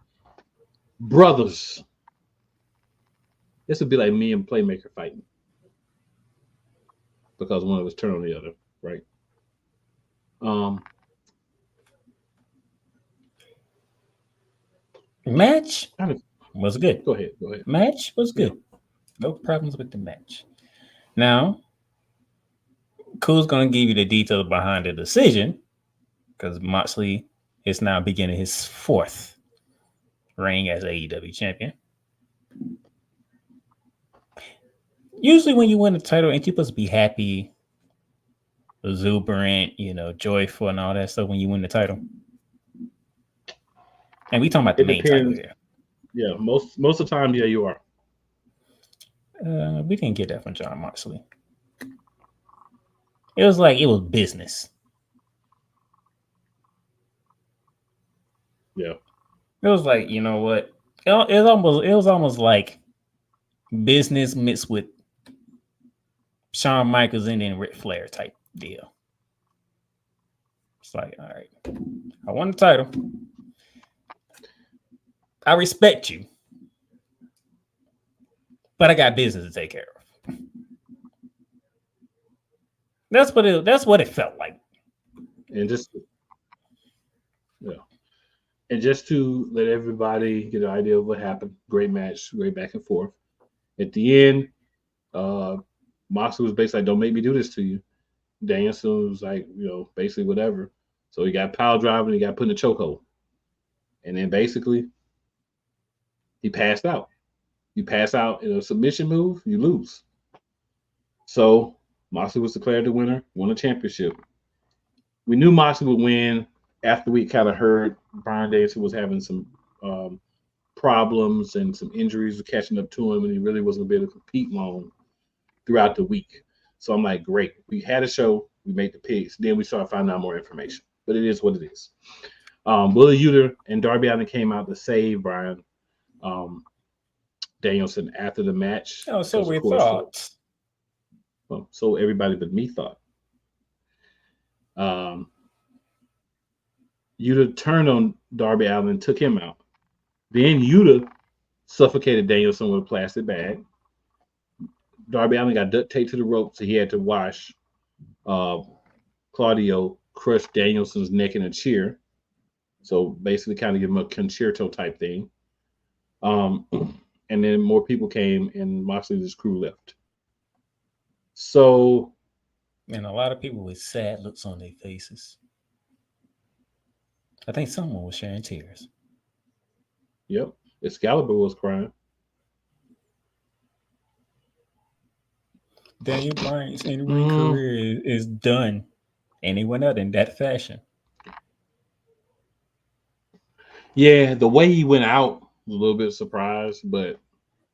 brothers. This would be like me and Playmaker fighting. Because one of us turned on the other, right? Match was good. Go ahead. Match was good. No problems with the match. Now, Cool's going to give you the details behind the decision because Moxley is now beginning his fourth reign as AEW champion. Usually when you win the title, ain't you supposed to be happy, exuberant, joyful and all that stuff when you win the title? And we talking about the main title here. Yeah, most of the time, yeah, you are. We didn't get that from John Moxley. It was like it was business. Yeah. It was like, you know what? It was almost like business mixed with Shawn Michaels and then Ric Flair type deal. It's like, all right, I won the title. I respect you, but I got business to take care of. That's what it felt like. And just to let everybody get an idea of what happened. Great match, great back and forth. At the end, Moxley was basically like, "Don't make me do this to you." Danielson was like, basically whatever. So he got pile driver and he got put in a chokehold. And then basically he passed out. You pass out in a submission move, you lose. So Moxley was declared the winner, won a championship. We knew Moxley would win after we kind of heard Bryan Danielson was having some problems and some injuries were catching up to him, and he really wasn't going to be able to compete long throughout the week. So I'm like, great. We had a show. We made the picks. Then we started finding out more information. But it is what it is. Willie Uter and Darby Allin came out to save Bryan Danielson after the match. Oh, so we thought. So everybody but me thought. Yuta turned on Darby Allin and took him out. Then Yuta suffocated Danielson with a plastic bag. Darby Allin got duct taped to the rope, so he had to wash Claudio crush Danielson's neck in a chair. So basically kind of give him a concerto type thing. And then more people came and Moxley and his crew left. So. And a lot of people with sad looks on their faces. I think someone was sharing tears. Yep. Excalibur was crying. Daniel Bryan's in-ring career is done. And he went out in that fashion. Yeah, the way he went out was a little bit surprised, but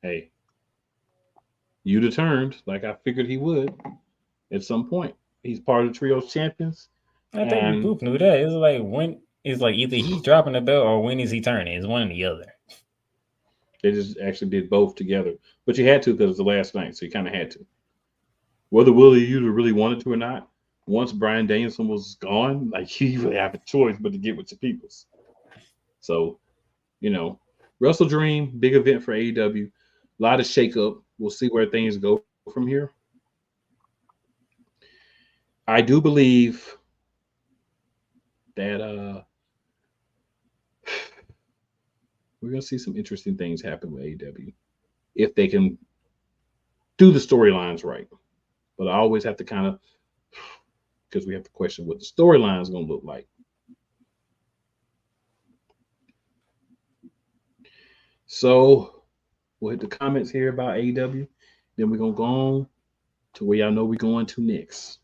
hey, Yuta turned like I figured he would at some point. He's part of the Trios Champions. I think we both knew that. It's like either he's dropping the belt or when is he turning? It's one or the other. They just actually did both together. But you had to because it was the last night, so you kind of had to. Whether Willie Uter really wanted to or not, once Bryan Danielson was gone, like he really have a choice but to get with your peoples. So, WrestleDream, big event for AEW. A lot of shakeup. We'll see where things go from here. I do believe that we're going to see some interesting things happen with AEW if they can do the storylines right. But I always have to kind of, because we have to question what the storyline is going to look like. So we'll hit the comments here about AEW. Then we're going to go on to where y'all know we're going to next.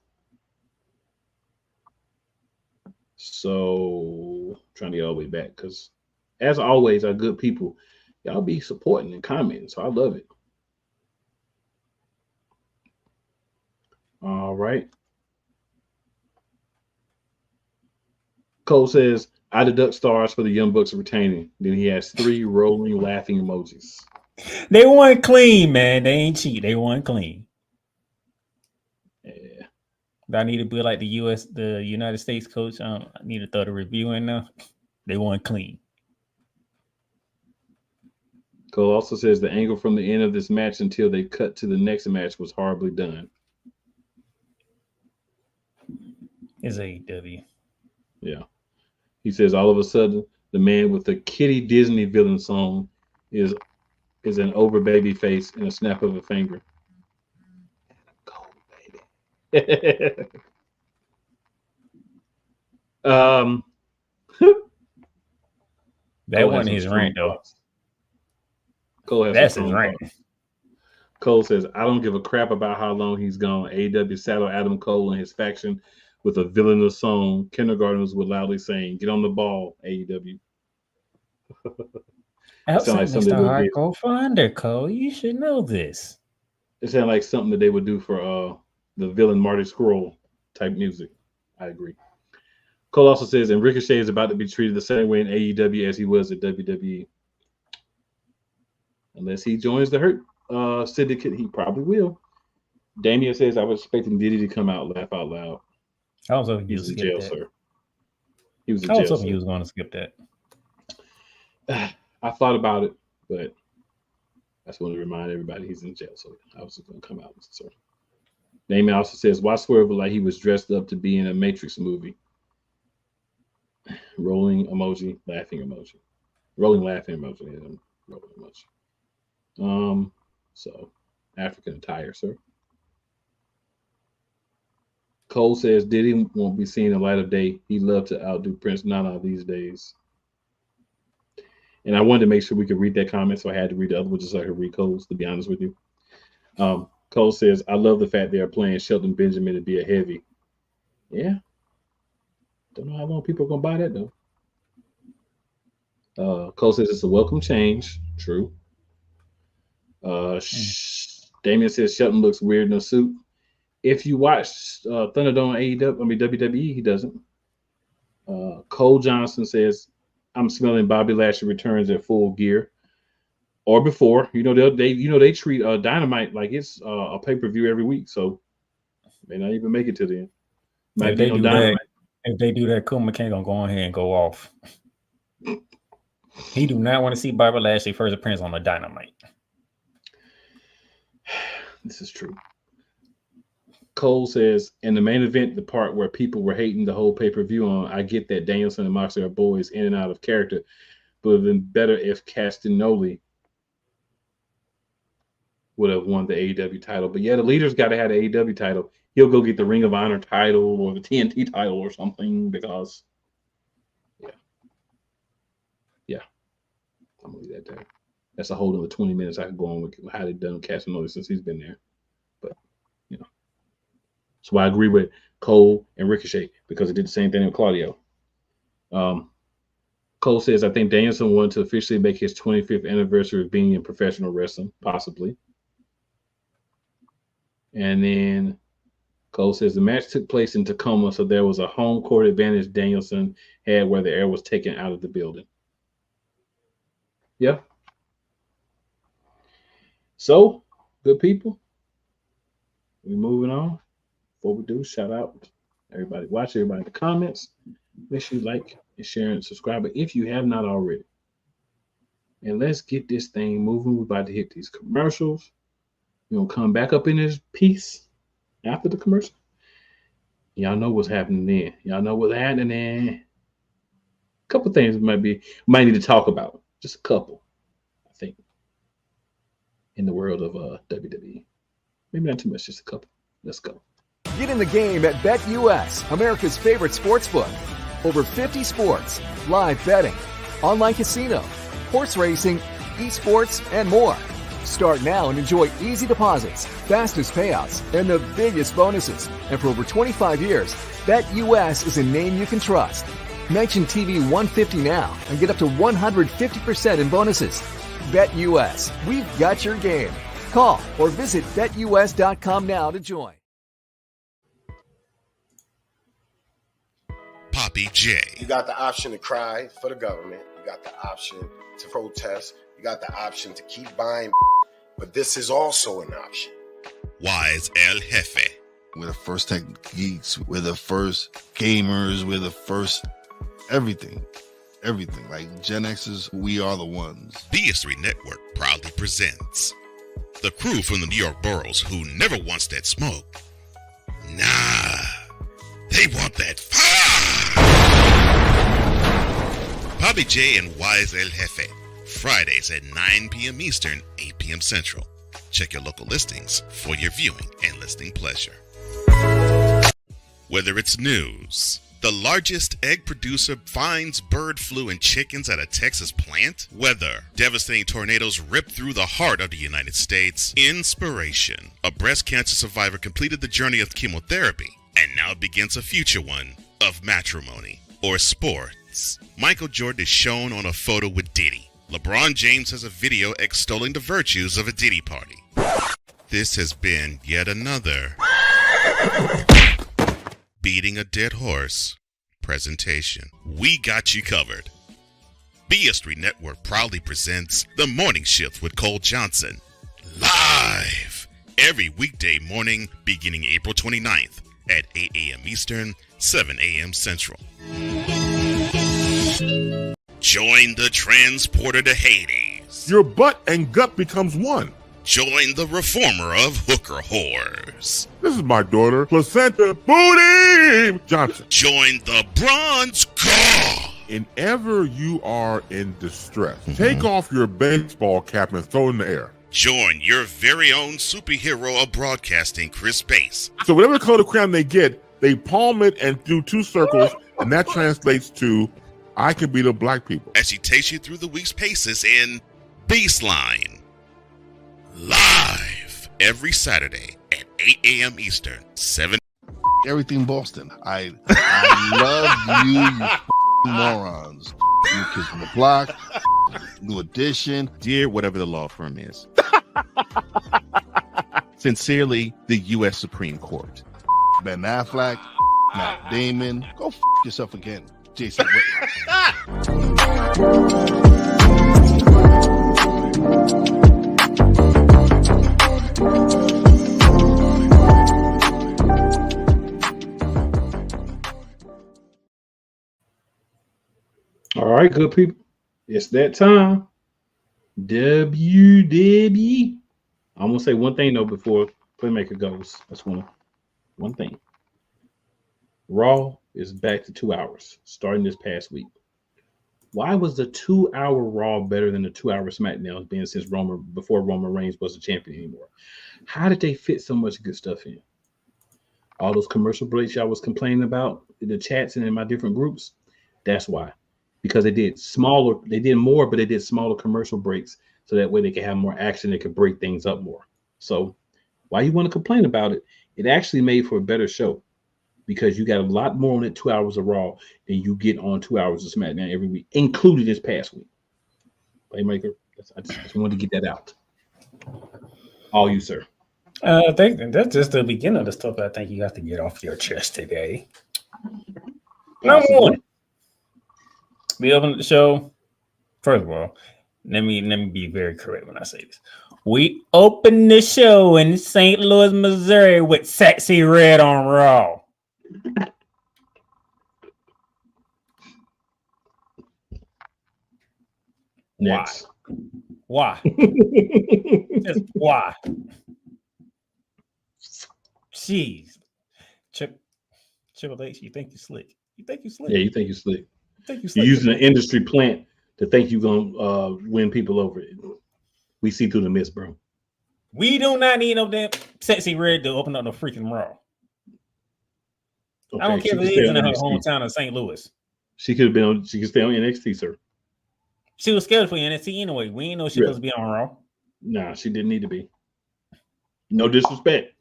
So trying to get all the way back because, as always, our good people, y'all be supporting and commenting. So I love it. All right. Cole says, I deduct stars for the Young Bucks retaining. Then he has 3 rolling laughing emojis. They won clean, man. They ain't cheat. They won clean. Yeah. I need to be like the United States coach. I need to throw the review in now. They won clean. Cole also says the angle from the end of this match until they cut to the next match was horribly done. It's AEW. Yeah. He says all of a sudden the man with the Kitty Disney villain song is an over baby face and a snap of a finger. Go, baby. That wasn't his rank though. Cole has That's his rank. Cole says, I don't give a crap about how long he's gone. AEW saddled Adam Cole and his faction with a villainous song. Kindergartners were loudly saying, get on the ball, AEW. Outside Mr. Hardcore Finder, Cole. You should know this. It sounded like something that they would do for the villain Marty Scurll type music. I agree. Cole also says, and Ricochet is about to be treated the same way in AEW as he was at WWE. Unless he joins the Hurt Syndicate, he probably will. Damien says, I was expecting Diddy to come out, laugh out loud. I was hoping you He's in skip jail, that. sir. He was in I was jail, hoping you sir. was going to skip that. I thought about it, but I just want to remind everybody he's in jail, so I was going to come out, sir. Damien also says, why swerve like he was dressed up to be in a Matrix movie? Rolling emoji, laughing emoji. Rolling laughing emoji. And rolling emoji. So African attire, sir. Cole says Diddy won't be seeing the light of day. He'd love to outdo Prince Nana these days. And I wanted to make sure we could read that comment, so I had to read the other one just so I could read Cole's, to be honest with you. Cole says, I love the fact they are playing Shelton Benjamin to be a heavy. Yeah. Don't know how long people are going to buy that, though. Cole says it's a welcome change. True. Damien says Shelton looks weird in a suit. If you watch Thunderdome WWE, he doesn't. Cole Johnson says, I'm smelling Bobby Lashley returns at Full Gear. Or before. They treat Dynamite like it's a pay-per-view every week, so may not even make it to the end. If they do that, Cole McCain gonna go ahead and go off. He do not want to see Bobby Lashley first appearance on the Dynamite. This is true. Cole says, in the main event, the part where people were hating the whole pay-per-view on, I get that Danielson and Moxley are boys in and out of character, but it would have been better if Castagnoli would have won the AEW title. But yeah, the leader's got to have the AEW title. He'll go get the Ring of Honor title or the TNT title or something because, yeah. I'm going to leave that there. That's a whole other 20 minutes I could go on with how they've done Castagnoli since he's been there. But, so I agree with Cole and Ricochet because it did the same thing with Claudio. Cole says, I think Danielson wanted to officially make his 25th anniversary of being in professional wrestling, possibly. And then Cole says the match took place in Tacoma, so there was a home court advantage Danielson had where the air was taken out of the building. Yeah. So, good people, we're moving on. Before we do, shout out everybody watch, everybody in the comments. Make sure you like and share and subscribe if you have not already. And let's get this thing moving. We're about to hit these commercials. We're going to come back up in this piece after the commercial. Y'all know what's happening then. Y'all know what's happening then. A couple things might need to talk about. Just a couple, I think, in the world of WWE. Maybe not too much, just a couple. Let's go. Get in the game at BetUS, America's favorite sportsbook. Over 50 sports, live betting, online casino, horse racing, esports, and more. Start now and enjoy easy deposits, fastest payouts, and the biggest bonuses. And for over 25 years, BetUS is a name you can trust. Mention TV 150 now and get up to 150% in bonuses. BetUS, we've got your game. Call or visit BetUS.com now to join. Poppy J. You got the option to cry for the government. You got the option to protest. You got the option to keep buying. But this is also an option. Wise El Jefe. We're the first tech geeks. We're the first gamers. We're the first everything. Everything. Like Gen X's, we are the ones. BS3 Network proudly presents the crew from the New York boroughs who never wants that smoke. Nah, they want that fire. Bobby J and Wise El Jefe. Fridays at 9 p.m. Eastern, 8 p.m. Central. Check your local listings for your viewing and listening pleasure. Whether it's news, the largest egg producer finds bird flu in chickens at a Texas plant, weather, devastating tornadoes rip through the heart of the United States, inspiration, a breast cancer survivor completed the journey of chemotherapy, and now begins a future one of matrimony or sports. Michael Jordan is shown on a photo with Diddy. LeBron James has a video extolling the virtues of a Diddy party. This has been yet another beating a dead horse presentation. We got you covered. BS3 Network proudly presents The Morning Shift with Cole Johnson. Live every weekday morning beginning April 29th at 8 a.m. Eastern, 7 a.m. Central. Join the transporter to Hades. Your butt and gut becomes one. Join the reformer of hooker whores. This is my daughter, Placenta Booty Johnson. Join the bronze god. Whenever you are in distress, take off your baseball cap and throw it in the air. Join your very own superhero of broadcasting, Chris Bass. So whatever color crown they get, they palm it and do 2 circles, and that translates to, I can beat up black people. As she takes you through the week's paces in Baseline. Live every Saturday at 8 a.m. Eastern, 7. Everything Boston. I love you morons. New Kids on the Block, New Edition. Dear whatever the law firm is. Sincerely, the U.S. Supreme Court. Ben Affleck, Matt Damon. Go yourself again, Jason Whitlock. All right, good people. It's that time. WWE. I'm gonna say one thing though before Playmaker goes. That's one thing. Raw is back to 2 hours starting this past week. Why was the 2-hour Raw better than the 2-hour SmackDown being since before Roman Reigns was the champion anymore? How did they fit so much good stuff in? All those commercial breaks y'all was complaining about in the chats and in my different groups. That's why. Because they did more, but they did smaller commercial breaks so that way they could have more action. They could break things up more. So why you want to complain about it? It actually made for a better show because you got a lot more on it 2 hours of Raw than you get on 2 hours of SmackDown every week, including this past week. Playmaker, I just wanted to get that out. All you, sir. I think that's just the beginning of the stuff I think you have to get off your chest today. Number one. We opened the show. First of all, let me be very correct when I say this. We opened the show in St. Louis, Missouri with Sexy Red on Raw. Next. Why? Just why? Jeez. Triple H, you think you're slick. You think you're slick. Yeah, you think you're slick. You're using an industry plant to think you're gonna win people over. We see through the mist, bro. We do not need no damn Sexy Red to open up no freaking Raw. Okay, I don't care if it is in her hometown of St. Louis. She could have been on. She could stay on NXT, sir. She was scheduled for NXT anyway. We didn't know she was supposed to be on Raw. Nah, she didn't need to be. No disrespect,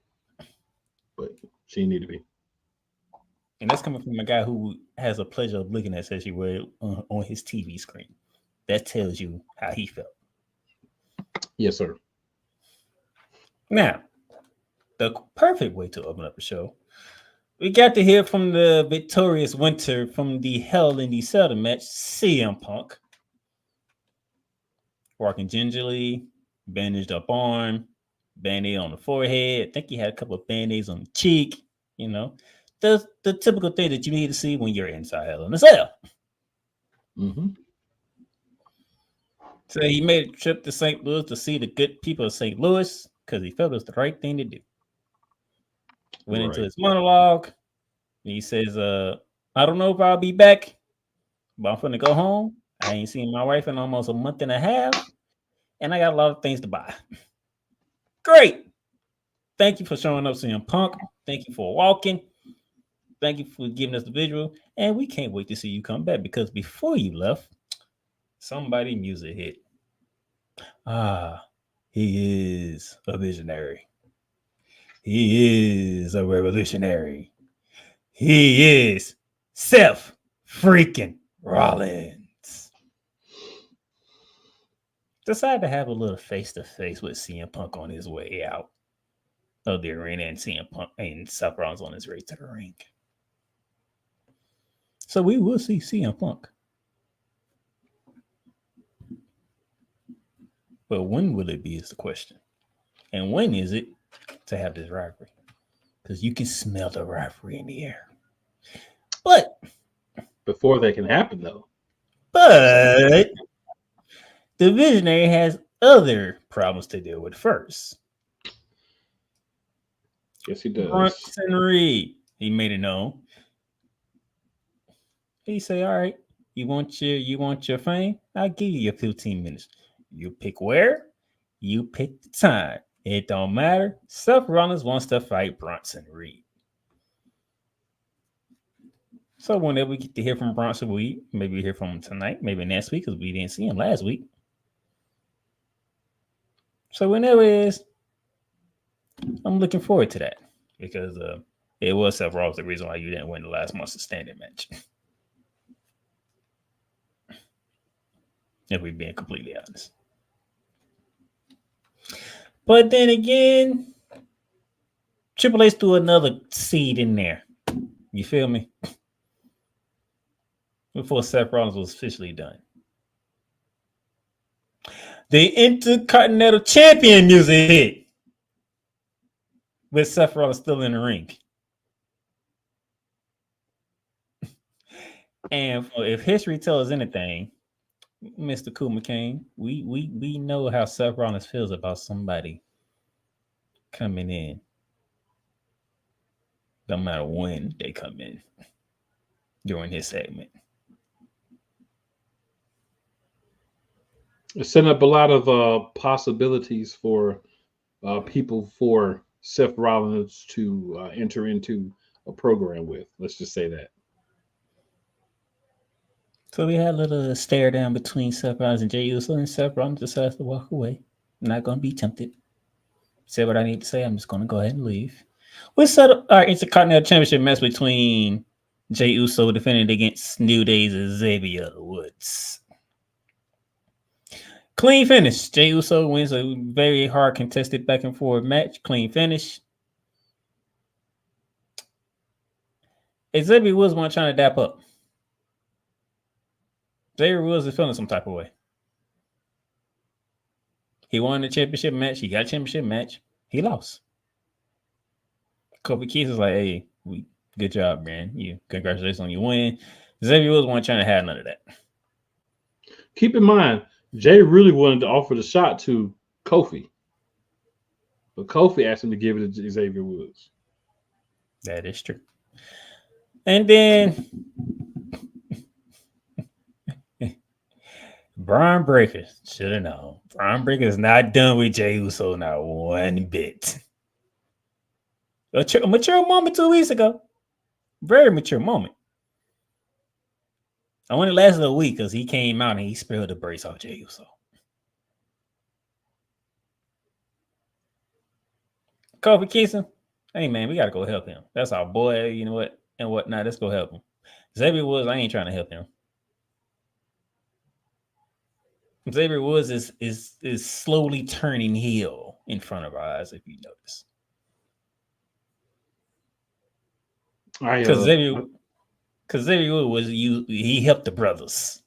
but she didn't need to be. And that's coming from a guy who has a pleasure of looking at Sexy Red on his TV screen. That tells you how he felt. Yes, sir. Now, the perfect way to open up a show, we got to hear from the victorious winner from the Hell in the Cell match, CM Punk. Walking gingerly, bandaged up arm, band-aid on the forehead. I think he had a couple of band-aids on the cheek, you know. The typical thing that you need to see when you're inside Hell in a Cell. Mm-hmm. So he made a trip to St. Louis to see the good people of St. Louis because he felt it was the right thing to do. Went into his monologue. And he says, I don't know if I'll be back, but I'm finna go home. I ain't seen my wife in almost a month and a half, and I got a lot of things to buy. Great. Thank you for showing up, CM Punk. Thank you for walking. Thank you for giving us the visual. And we can't wait to see you come back because before you left, somebody music hit. He is a visionary. He is a revolutionary. He is Seth freaking Rollins. Decided to have a little face-to-face with CM Punk on his way out of the arena, and CM Punk and Seth Rollins on his way to the ring. So we will see CM Punk But when will it be is the question. And when is it to have this rivalry? Because you can smell the rivalry in the air. But before that can happen, though. But the Visionary has other problems to deal with first. Yes, he does. Bronson Reed, he made it known. He say, "All right, you want your fame? I'll give you your 15 minutes. You pick where, you pick the time. It don't matter. Seth Rollins wants to fight Bronson Reed." So whenever we get to hear from Bronson Reed, maybe we hear from him tonight, maybe next week, because we didn't see him last week. So whenever it is, I'm looking forward to that because it was Seth Rollins the reason why you didn't win the last Monster Standing match. If we're being completely honest. But then again, Triple H threw another seed in there. You feel me? Before Seth Rollins was officially done. The Intercontinental Champion music hit. With Seth Rollins still in the ring. And if history tells us anything, Mr. Cool McCain, we know how Seth Rollins feels about somebody coming in. No matter when they come in during his segment. It's setting up a lot of possibilities for people for Seth Rollins to enter into a program with. Let's just say that. So we had a little stare down between Seth Rollins and Jey Uso, and Seth Rollins decides to walk away. I'm not going to be tempted. Say what I need to say. I'm just going to go ahead and leave. We set up our Intercontinental Championship match between Jey Uso defending against New Day's Xavier Woods. Clean finish. Jey Uso wins a very hard contested back and forth match. Clean finish. Xavier Woods wasn't trying to dap up. Xavier Woods is feeling some type of way. He won the championship match. He got a championship match. He lost. Kofi Keith is like, "Hey, good job, man. Congratulations on your win." Xavier Woods wasn't trying to have none of that. Keep in mind, Jay really wanted to offer the shot to Kofi. But Kofi asked him to give it to Xavier Woods. That is true. And then Braun Breaker should have known. Braun Breaker is not done with Jey Uso, not one bit. A mature moment 2 weeks ago. Very mature moment. I only lasted a week because he came out and he spilled the brace off Jey Uso. Kofi Kingston, hey man, we gotta go help him. That's our boy, you know what, and whatnot. Let's go help him. Xavier Woods, I ain't trying to help him. Xavier Woods is slowly turning heel in front of our eyes, if you notice. Because Xavier Woods he helped the brothers.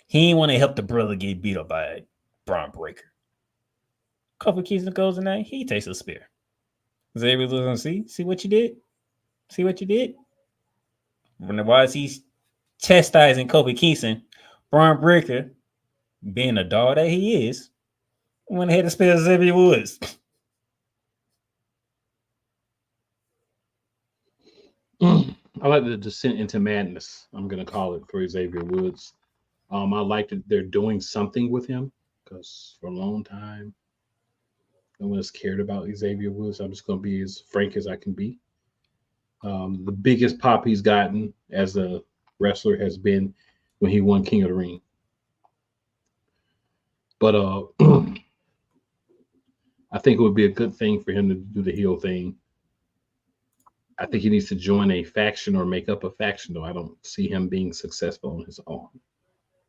He didn't want to help the brother get beat up by Braun Breaker. Kofi Kingston goes in there, he takes a spear. Xavier Woods gonna see what you did? See what you did? Why is he chastising Kofi Kingston? Braun Breaker, being a dog that he is, went ahead and spear Xavier Woods. I like the descent into madness, I'm going to call it, for Xavier Woods. I like that they're doing something with him because for a long time, no one has cared about Xavier Woods. I'm just going to be as frank as I can be. The biggest pop he's gotten as a wrestler has been when he won King of the Ring. But I think it would be a good thing for him to do the heel thing. I think he needs to join a faction or make up a faction, though. I don't see him being successful on his own.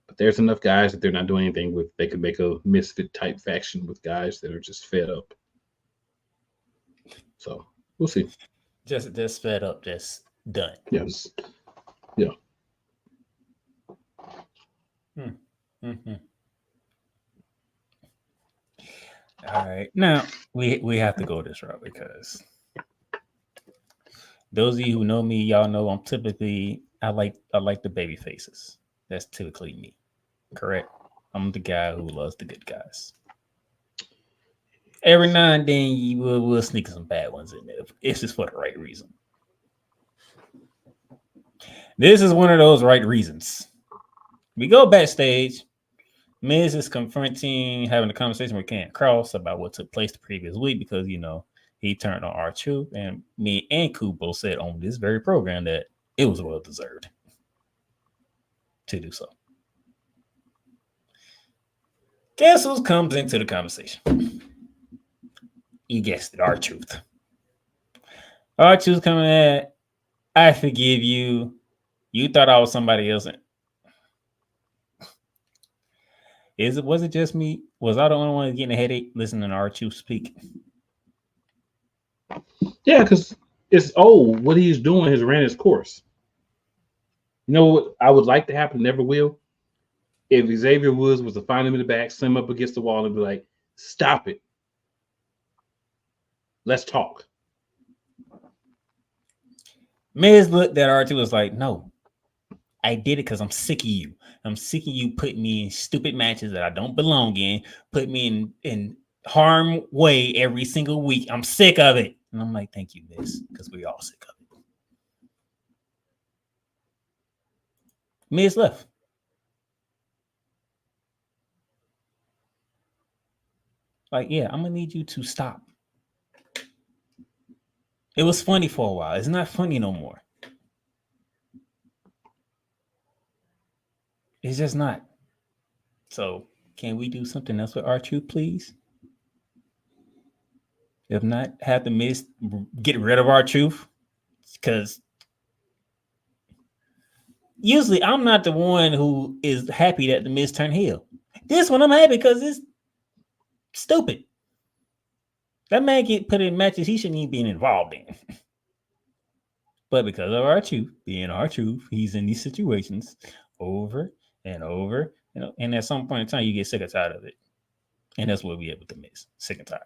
But there's enough guys that they're not doing anything with. They could make a misfit type faction with guys that are just fed up. So we'll see. Just fed up, just done. Yes. Yeah. Mm-hmm. All right. Now we have to go this route because those of you who know me, y'all know I'm typically I like the baby faces. That's typically me. Correct. I'm the guy who loves the good guys. Every now and then we'll sneak some bad ones in there. It's just for the right reason. This is one of those right reasons. We go backstage. Miz is having a conversation with Ken Cross about what took place the previous week because, he turned on R-Truth, and me and Kubo said on this very program that it was well deserved to do so. Guess who comes into the conversation? You guessed it, R-Truth. R-Truth coming at, I forgive you. You thought I was somebody else. Was it just me? Was I the only one getting a headache listening to R-Truth speak? Yeah, because it's old. What he's doing has ran its course. You know what I would like to happen, never will? If Xavier Woods was to find him in the back, slam up against the wall, and be like, stop it. Let's talk. Miz looked at R2 was like, no, I did it because I'm sick of you. I'm sick of you putting me in stupid matches that I don't belong in, put me in harm way every single week. I'm sick of it. And I'm like, thank you, Miz, because we're all sick of it. Miz left. Like, yeah, I'm going to need you to stop. It was funny for a while. It's not funny no more. It's just not. So, can we do something else with R-Truth, please? If not, have the Miz get rid of R-Truth. Because usually I'm not the one who is happy that the Miz turned heel. This one I'm happy because it's stupid. That man get put in matches he shouldn't even be involved in. But because of R-Truth, being R-Truth, he's in these situations over and over. And at some point in time, you get sick and tired of it. And that's what we have with the Miz. Sick and tired.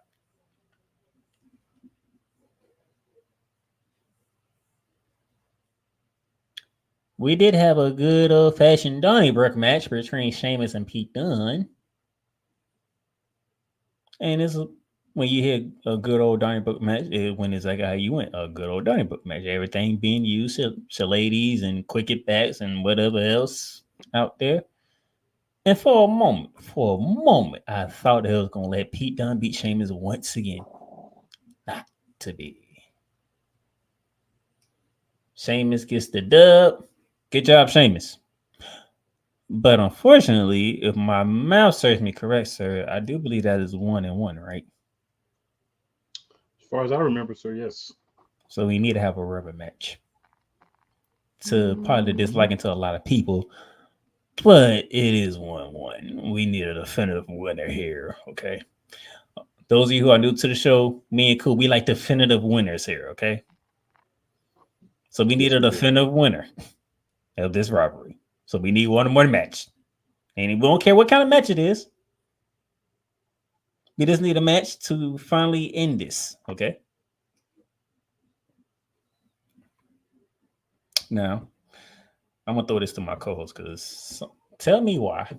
We did have a good old-fashioned Donnybrook match between Sheamus and Pete Dunne. And it's when you hear a good old Donnybrook match, when it's like how you went, a good old Donnybrook match. Everything being used, ladies and quicket backs and whatever else out there. And for a moment, I thought they was going to let Pete Dunne beat Sheamus once again. Not to be. Sheamus gets the dub. Good job, Sheamus. But unfortunately, if my mouth serves me correct, sir, I do believe that is 1-1, right? As far as I remember, sir, yes. So we need to have a rubber match. To probably disliking to a lot of people. But it is 1-1. We need a definitive winner here, okay? Those of you who are new to the show, me and Cool, we like definitive winners here, okay? So we need a definitive winner of this rivalry. So we need one more match. And we don't care what kind of match it is. We just need a match to finally end this, okay? Now, I'm going to throw this to my co-host because tell me why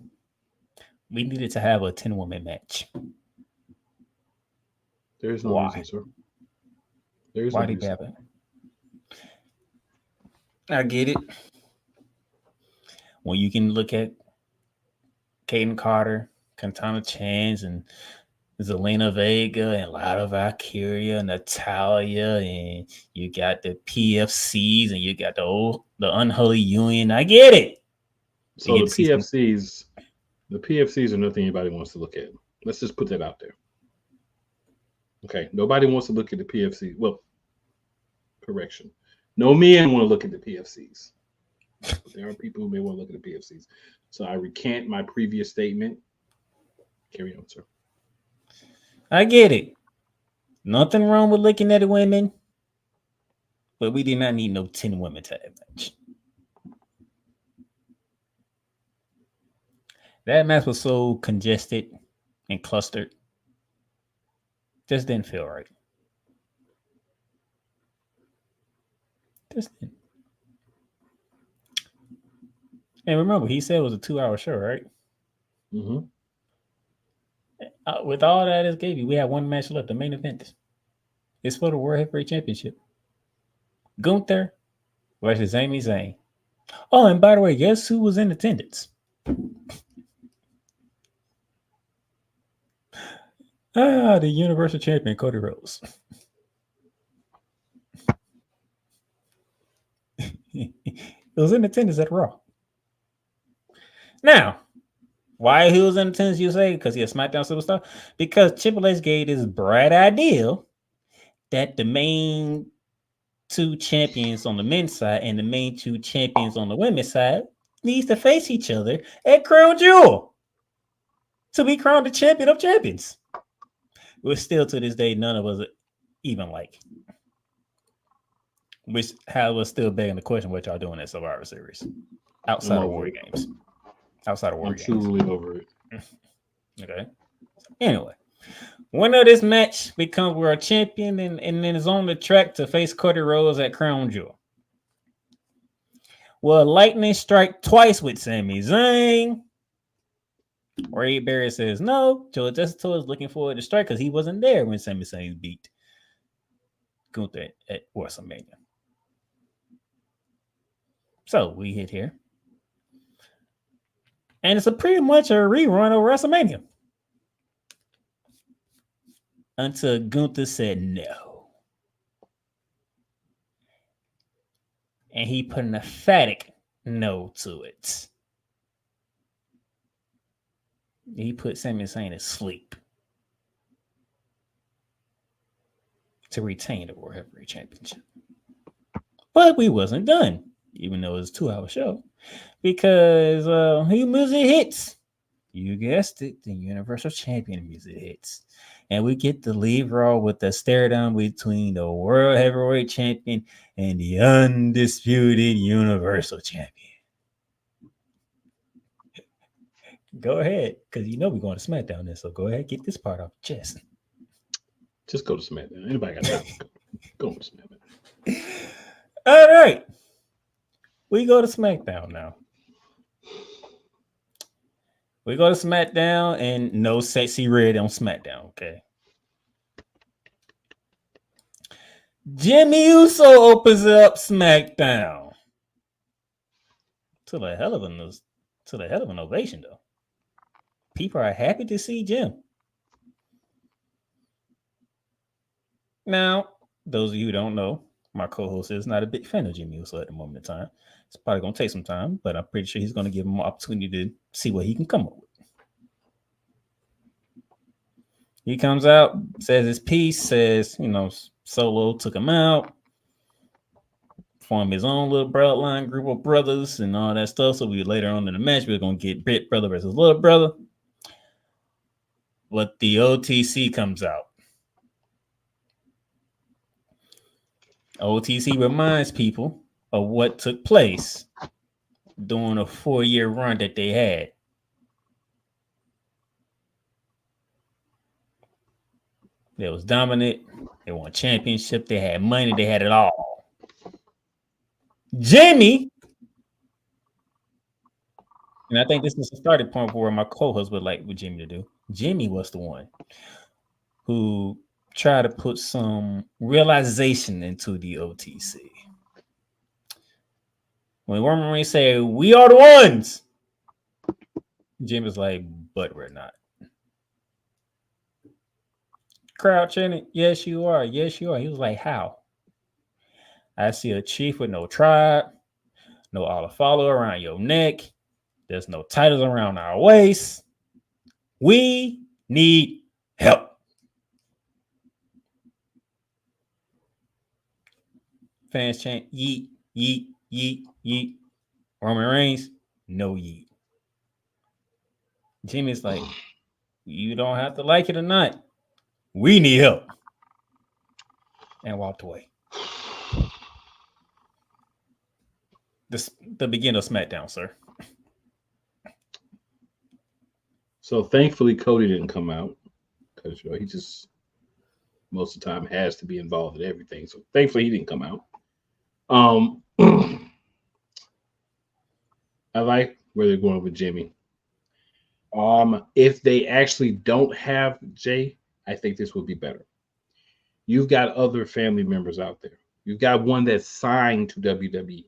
we needed to have a 10-woman match. There is no reason, sir. There is why no did reason. it happen? I get it. When you can look at Kaden Carter, Katana Chance, and Zelina Vega, and Lada Valkyria, Natalia, and you got the PFCs, and you got the Unholy Union. I get it. So the PFCs are nothing anybody wants to look at. Let's just put that out there. Okay, nobody wants to look at the PFC. Well, correction. No men want to look at the PFCs. But there are people who may want to look at the PFCs. So I recant my previous statement. Carry on, sir. I get it. Nothing wrong with looking at the women. But we did not need no 10 women tag match. That match was so congested and clustered. Just didn't feel right. Just didn't. And remember, he said it was a 2-hour show, right? Mm-hmm. With all that it gave you, we had one match left. The main event is for the World Heavyweight Championship. Gunther versus Sami Zayn. Oh, and by the way, guess who was in attendance? The Universal Champion, Cody Rhodes. It was in attendance at Raw. Now, why he was in attendance, you say? Because he's a SmackDown superstar? Because Triple H gave this bright idea that the main 2 champions on the men's side and the main 2 champions on the women's side needs to face each other at Crown Jewel to be crowned the champion of champions. Which still to this day, none of us even like. Which was still begging the question what y'all doing at Survivor Series outside of War Games. Outside of War Games. I'm truly over it. Okay. Anyway, winner of this match becomes world champion and then is on the track to face Cody Rhodes at Crown Jewel. Well, lightning strike twice with Sami Zayn. Ray Barrett says no. Joe Justice is looking forward to strike because he wasn't there when Sami Zayn beat Gunther at WrestleMania. So we hit here. And it's pretty much a rerun of WrestleMania. Until Gunther said no. And he put an emphatic no to it. He put Sami Zayn to sleep to retain the World Heavyweight Championship. But we wasn't done, even though it was a 2-hour show, because he music hits. You guessed it, the Universal Champion music hits. And we get to leave Raw with the stare down between the World Heavyweight Champion and the undisputed Universal Champion. Go ahead, because you know we're going to SmackDown this, so go ahead, get this part off your chest. Just go to SmackDown. Anybody got time? Go to SmackDown. All right. We go to SmackDown now. We go to SmackDown and no Sexy Red on SmackDown, okay? Jimmy Uso opens up SmackDown. To the hell of an ovation, though. People are happy to see Jim. Now, those of you who don't know, my co-host is not a big fan of Jimmy Uso at the moment in time. It's probably going to take some time, but I'm pretty sure he's going to give him an opportunity to see what he can come up with. He comes out, says his piece, says, Solo took him out, formed his own little bloodline group of brothers and all that stuff. So later on in the match, we're going to get Big Brother versus Little Brother. But the OTC comes out. OTC reminds people of what took place during a 4-year run that they had. They was dominant. They won championship. They had money. They had it all. Jimmy, and I think this is the starting point for where my co-host would like what Jimmy to do. Jimmy was the one who tried to put some realization into the OTC. When Roman Reigns said, "We are the ones," Jim was like, "But we're not." Crowd chanting, "Yes, you are. Yes, you are." He was like, "How?" I see a chief with no tribe, no all follow around your neck. There's no titles around our waist. We need help. Fans chant, "Yeet, yeet, yeet, yeet." Roman Reigns, no yeet. Jimmy's like, "You don't have to like it or not. We need help." And walked away. The beginning of SmackDown, sir. So thankfully, Cody didn't come out because he just most of the time has to be involved in everything. So thankfully he didn't come out. I like where they're going with Jimmy. If they actually don't have Jay, I think this would be better. You've got other family members out there. You've got one that's signed to WWE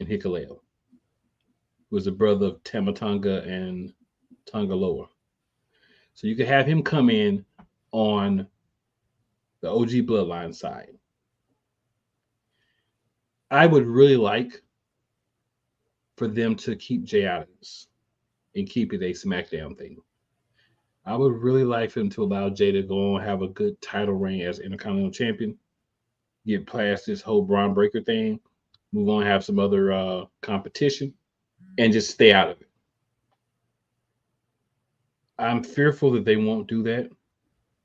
in Hikuleo, who is the brother of Tamatonga and Tongaloa. So you could have him come in on the OG Bloodline side. I would really like for them to keep Jay out of this and keep it a SmackDown thing. I would really like for them to allow Jay to go and have a good title reign as Intercontinental Champion, get past this whole Braun Breaker thing, move on, have some other competition, and just stay out of it. I'm fearful that they won't do that.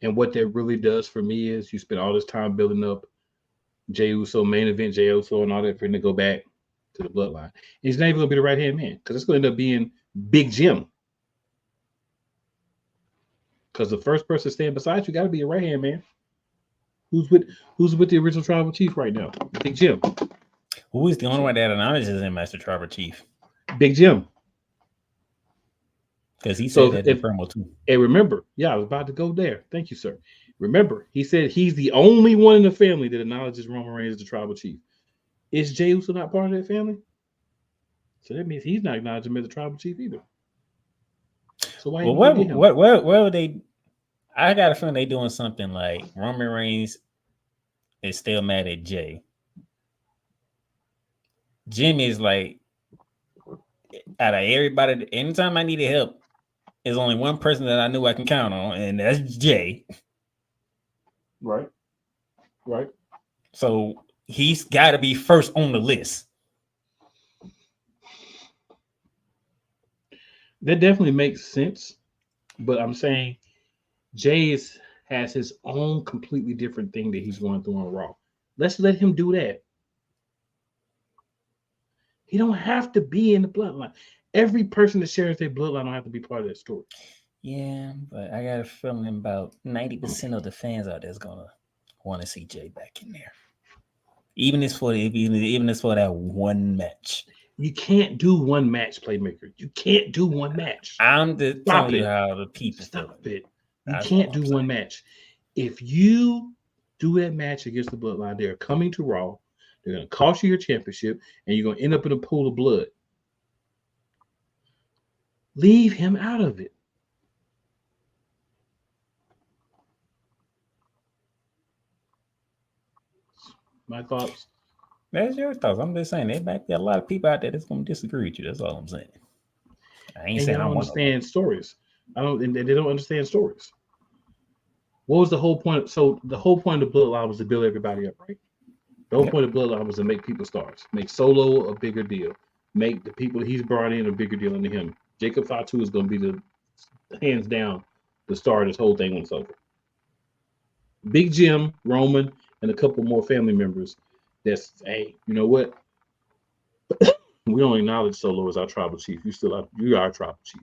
And what that really does for me is you spend all this time building up Jey Uso, main event Jey Uso, and all that for him to go back to the Bloodline. And he's not even going to be the right-hand man because it's going to end up being Big Jim. Because the first person standing beside you got to be a right-hand man. Who's with the original Tribal Chief right now? Big Jim. Who is the only one that acknowledges him as the Tribal Chief? Big Jim. Because he said that in promo too. And remember, I was about to go there. Thank you, sir. Remember, he said he's the only one in the family that acknowledges Roman Reigns as the Tribal Chief. Is Jey Uso not part of that family? So that means he's not acknowledging him as the Tribal Chief either. So why? Well, where would they? I got a feeling they doing something like Roman Reigns is still mad at Jay. Jimmy is like, out of everybody, anytime I needed help, there's only one person that I knew I can count on, and that's Jay. Right. So he's got to be first on the list. That definitely makes sense, but I'm saying Jay has his own completely different thing that he's going through on Raw. Let's let him do that. He don't have to be in the bloodline. Every person that shares their bloodline don't have to be part of that story. Yeah, but I got a feeling about 90% of the fans out there is gonna want to see Jay back in there. Even if for that one match. You can't do one match, Playmaker. You can't do one match. I'm just telling you how the people stop it. You can't do one match. If you do that match against the bloodline, they're coming to Raw. They're going to cost you your championship, and you're going to end up in a pool of blood. Leave him out of it. My thoughts. That's your thoughts. I'm just saying there might be a lot of people out there that's going to disagree with you. That's all I'm saying. I ain't saying I don't understand stories. They don't understand stories. What was the whole point? So the whole point of the bloodline was to build everybody up, right? The whole point of bloodline was to make people stars, make Solo a bigger deal, make the people he's brought in a bigger deal than him. Jacob Fatu is going to be the hands down the star of this whole thing when it's over. Big Jim, Roman, and a couple more family members. That's, hey, you know what? We don't acknowledge Solo as our Tribal Chief. You are our Tribal Chief.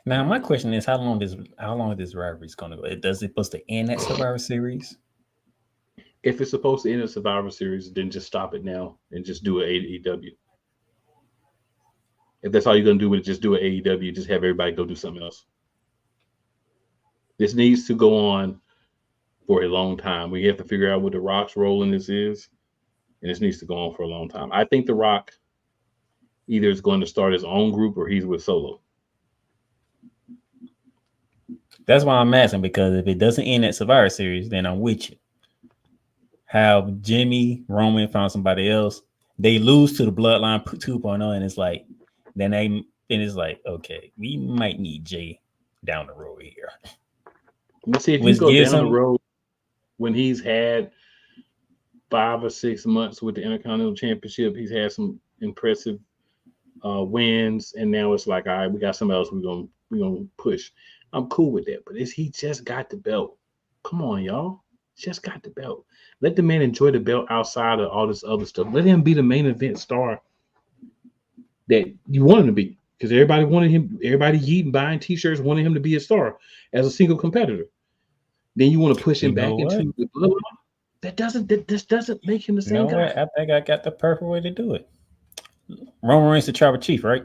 Now, my question is, how long is this rivalry going to go? Does it supposed to end at Survivor Series? If it's supposed to end at Survivor Series, then just stop it now and just do an AEW. If that's all you're going to do with it, just do an AEW. Just have everybody go do something else. This needs to go on for a long time. We have to figure out what The Rock's role in this is, and this needs to go on for a long time. I think The Rock either is going to start his own group or he's with Solo. That's why I'm asking, because if it doesn't end at Survivor Series, then I'm with you. How Jimmy, Roman found somebody else, they lose to the Bloodline 2.0, and it's like, then it's like, okay, we might need Jay down the road here. Let's see if you go down the road when he's had 5 or 6 months with the Intercontinental Championship. He's had some impressive wins, and now it's like, all right, we got somebody else we're gonna push. I'm cool with that, but he just got the belt. Come on, y'all. Just got the belt. Let the man enjoy the belt outside of all this other stuff. Let him be the main event star that you want him to be. because everybody wanted him. Everybody yeeting, buying T-shirts, wanted him to be a star as a single competitor. Then you want to push him back into the bloodline. This doesn't make him the same guy. What? I think I got the perfect way to do it. Roman Reigns, the tribal chief, right?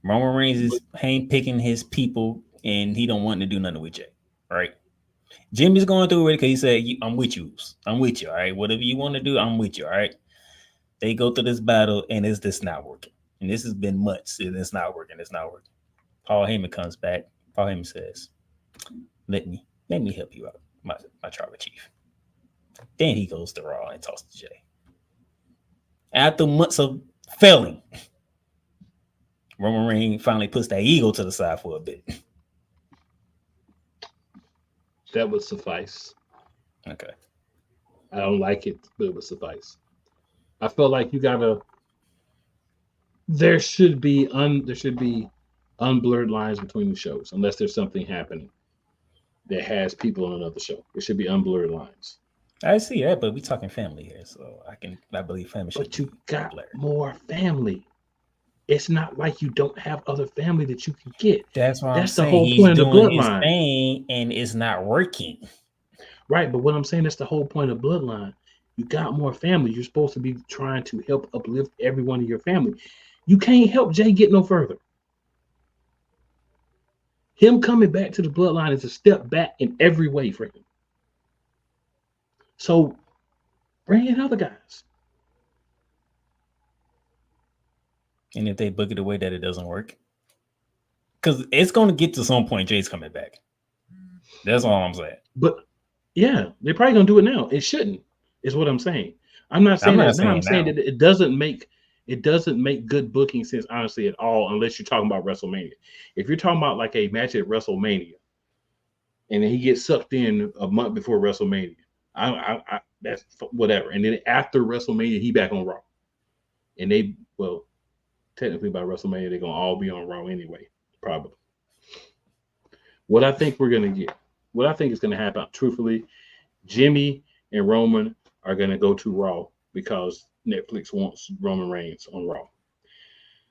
Roman Reigns is handpicking his people, and he don't want to do nothing with Jay, right? Jimmy's going through it because he said, "I'm with you. I'm with you. All right, whatever you want to do, I'm with you. All right." They go through this battle, and it's just not working. And this has been months, and it's not working. It's not working. Paul Heyman comes back. Paul Heyman says, "Let me help you out, my tribal chief." Then he goes to Raw and talks to Jay. After months of failing, Roman Reigns finally puts that ego to the side for a bit. That would suffice. Okay. I don't like it, but it would suffice. I felt like there should be unblurred lines between the shows, unless there's something happening that has people on another show. There should be unblurred lines. I see that, but we're talking family here, so I believe family should. But you got more family. It's not like you don't have other family that you can get. That's why that's the whole point of the bloodline. Thing and it's not working. Right, but what I'm saying, that's the whole point of bloodline. You got more family. You're supposed to be trying to help uplift everyone in your family. You can't help Jay get no further. Him coming back to the bloodline is a step back in every way for him. So bring in other guys. And if they book it the way that it doesn't work, because it's going to get to some point, Jay's coming back. That's all I'm saying. But yeah, they're probably going to do it now. It shouldn't, is what I'm saying. I'm not saying that now. I'm saying that it doesn't make good booking sense, honestly, at all, unless you're talking about WrestleMania. If you're talking about like a match at WrestleMania, and then he gets sucked in a month before WrestleMania, I that's whatever. And then after WrestleMania, he back on Raw, and technically by WrestleMania, they're gonna all be on Raw anyway, probably. What I think we're gonna get, what I think is gonna happen, truthfully, Jimmy and Roman are gonna go to Raw because Netflix wants Roman Reigns on Raw.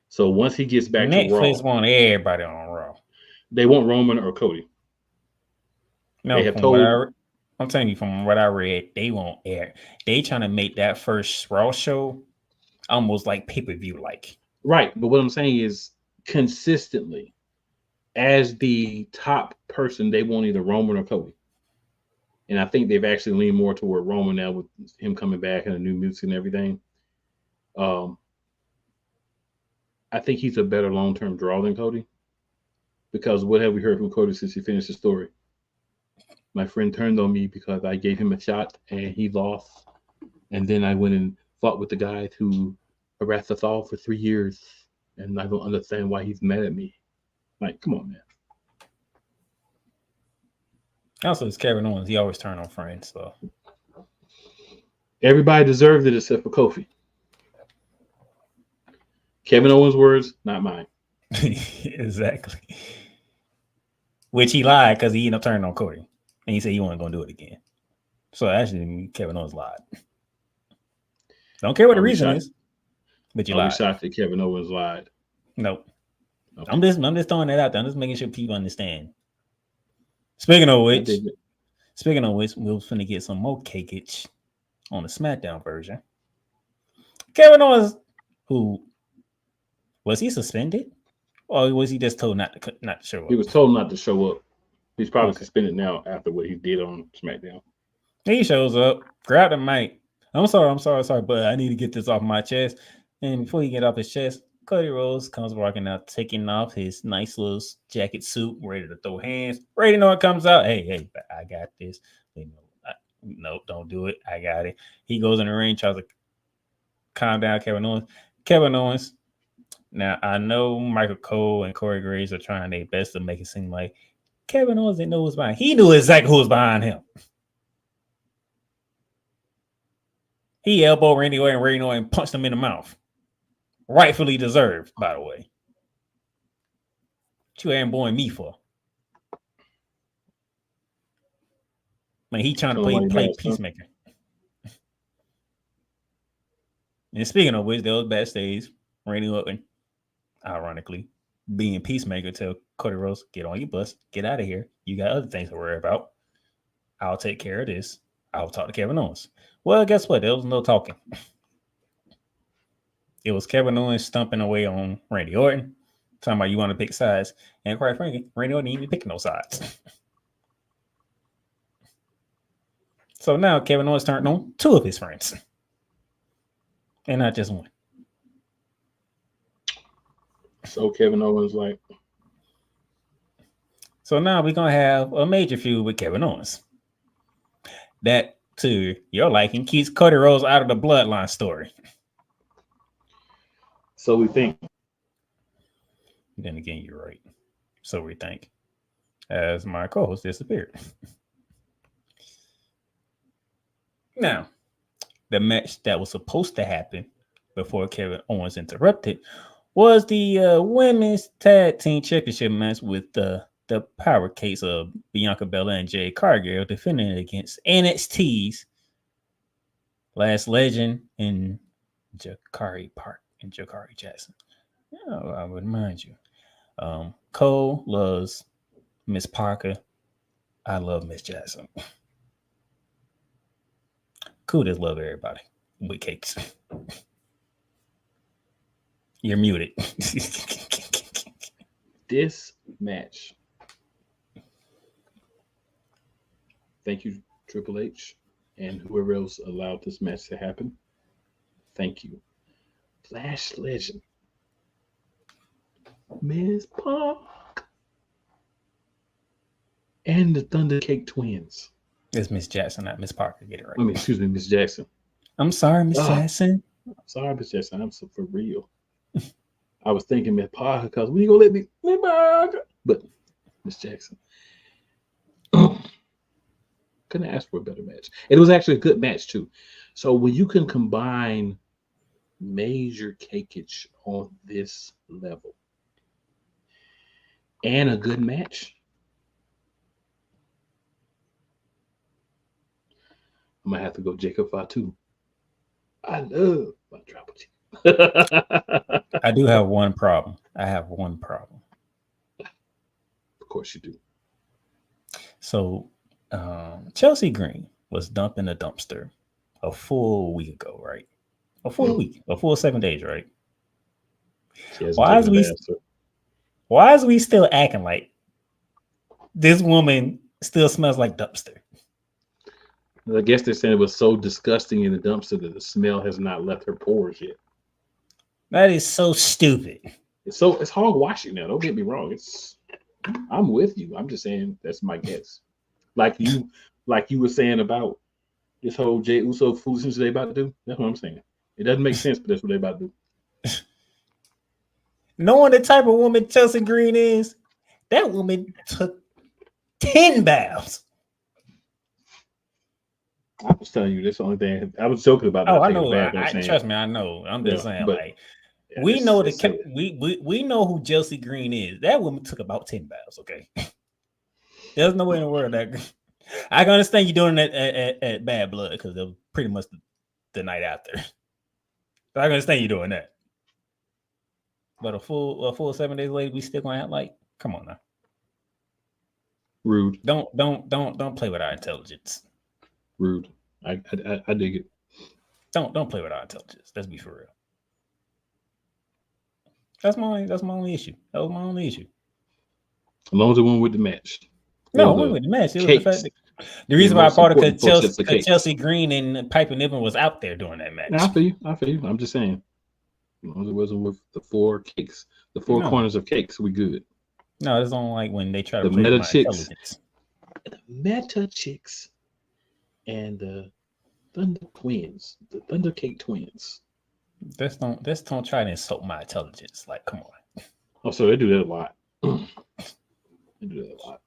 So once he gets back to Raw, Netflix want everybody on Raw. They want Roman or Cody. No, they have I'm telling you from what I read, they won't air. They trying to make that first Raw show almost like pay-per-view like. Right, but what I'm saying is consistently, as the top person, they want either Roman or Cody. And I think they've actually leaned more toward Roman now with him coming back and the new music and everything. I think he's a better long-term draw than Cody. Because what have we heard from Cody since he finished the story? My friend turned on me because I gave him a shot and he lost. And then I went and fought with the guy who harassed us all for 3 years. And I don't understand why he's mad at me. Like, come on, man. Also, it's Kevin Owens. He always turn on friends. So everybody deserved it except for Kofi. Kevin Owens' words, not mine. Exactly. Which he lied because he ended up turning on Cody. And he said he wasn't going to do it again. So actually, Kevin Owens lied. Don't care what the reason is, but you lied. I'm shocked that Kevin Owens lied. Nope. Okay. I'm just throwing that out there. I'm just making sure people understand. Speaking of which, we're finna get some more cakeage on the SmackDown version. Kevin Owens, who was he suspended, or was he just told not to show up? He was told not to show up. He's probably suspended now after what he did on SmackDown. He shows up, grab the mic. I'm sorry, but I need to get this off my chest. And before he get off his chest, Cody Rhodes comes walking out, taking off his nice little jacket suit, ready to throw hands, ready to know what comes out. Hey, I got this. Nope, don't do it. I got it. He goes in the ring, tries to calm down Kevin Owens. Now, I know Michael Cole and Corey Graves are trying their best to make it seem like Kevin Owens didn't know who was behind. He knew exactly who was behind him. He elbowed Randy Orton and punched him in the mouth. Rightfully deserved, by the way. What you amboing me for? Man, he trying to play peacemaker. And speaking of which, there was backstage. Randy Orton ironically, being Peacemaker, tell Cody Rhodes, get on your bus, get out of here. You got other things to worry about. I'll take care of this. I'll talk to Kevin Owens. Well, guess what? There was no talking. It was Kevin Owens stumping away on Randy Orton, talking about you want to pick sides. And quite frankly, Randy Orton ain't even picking no sides. So now Kevin Owens turned on two of his friends. And not just one. So Kevin Owens like. So now we're going to have a major feud with Kevin Owens. That, to your liking, keeps Cody Rhodes out of the bloodline story. So we think. Then again, you're right. So we think. As my co-host disappeared. Now, the match that was supposed to happen before Kevin Owens interrupted was the women's tag team championship match with the power case of Bianca Belair and Jade Cargill defending against NXT's Last Legend and Jakari Park and Jakari Jackson. Oh, I would remind you. Cole loves Miss Parker. I love Miss Jackson. Cool, just love everybody with cakes. You're muted. This match. Thank you, Triple H, and whoever else allowed this match to happen. Thank you. Flash Legend. Miss Park. And the Thunder Cake Twins. It's Miss Jackson, not Miss Parker. Get it right. I mean, excuse me, Miss Jackson. I'm sorry, Miss Jackson. I'm sorry, Miss Jackson. I'm so for real. I was thinking Miss Parker because we gonna let me Miss Parker, but Miss Jackson. Couldn't ask for a better match. And it was actually a good match too. So when you can combine major cakeage on this level and a good match, I'm gonna have to go Jacob Fatu. I love my Tribal Chief. I do have one problem. I have one problem. Of course you do. So Chelsea Green was dumped in a dumpster a full week ago, right? A full week, a full 7 days, right? Why is we still acting like this woman still smells like dumpster? I guess they're saying it was so disgusting in the dumpster that the smell has not left her pores yet. That is so stupid. It's hog washing now. Don't get me wrong. I'm with you. I'm just saying that's my guess. Like you were saying about this whole Jey Uso foolishness they about to do. That's what I'm saying. It doesn't make sense, but that's what they about to do. Knowing the type of woman Chelsea Green is, that woman took 10 baths. I was telling you, that's the only thing I was joking about. Oh, I know. Trust me, I know. I'm just saying, like, we know we know who Chelsea Green is. That woman took about 10 baths. Okay, there's no way in the world that I can understand you doing that at Bad Blood because it was pretty much the night after. I can understand you doing that. But a full 7 days later, we still gonna act like, come on now. Rude. Don't play with our intelligence. Rude. I dig it. Don't play with our intelligence. Let's be for real. That's my only issue. That was my only issue. As long as it went with the match. No, it went with the match. It was the fact that the reason why I bought it because Chelsea Green and Piper Niven was out there during that match. I feel you. I'm just saying. As long as it wasn't with the four cakes, the four corners of cakes, we good. No, it's only like when they try to play meta chicks. Intelligence. The meta chicks and the Thunder Twins, the Thunder Cake Twins. Just don't try to insult my intelligence. Like, come on. Oh, so they do that a lot. They do that a lot.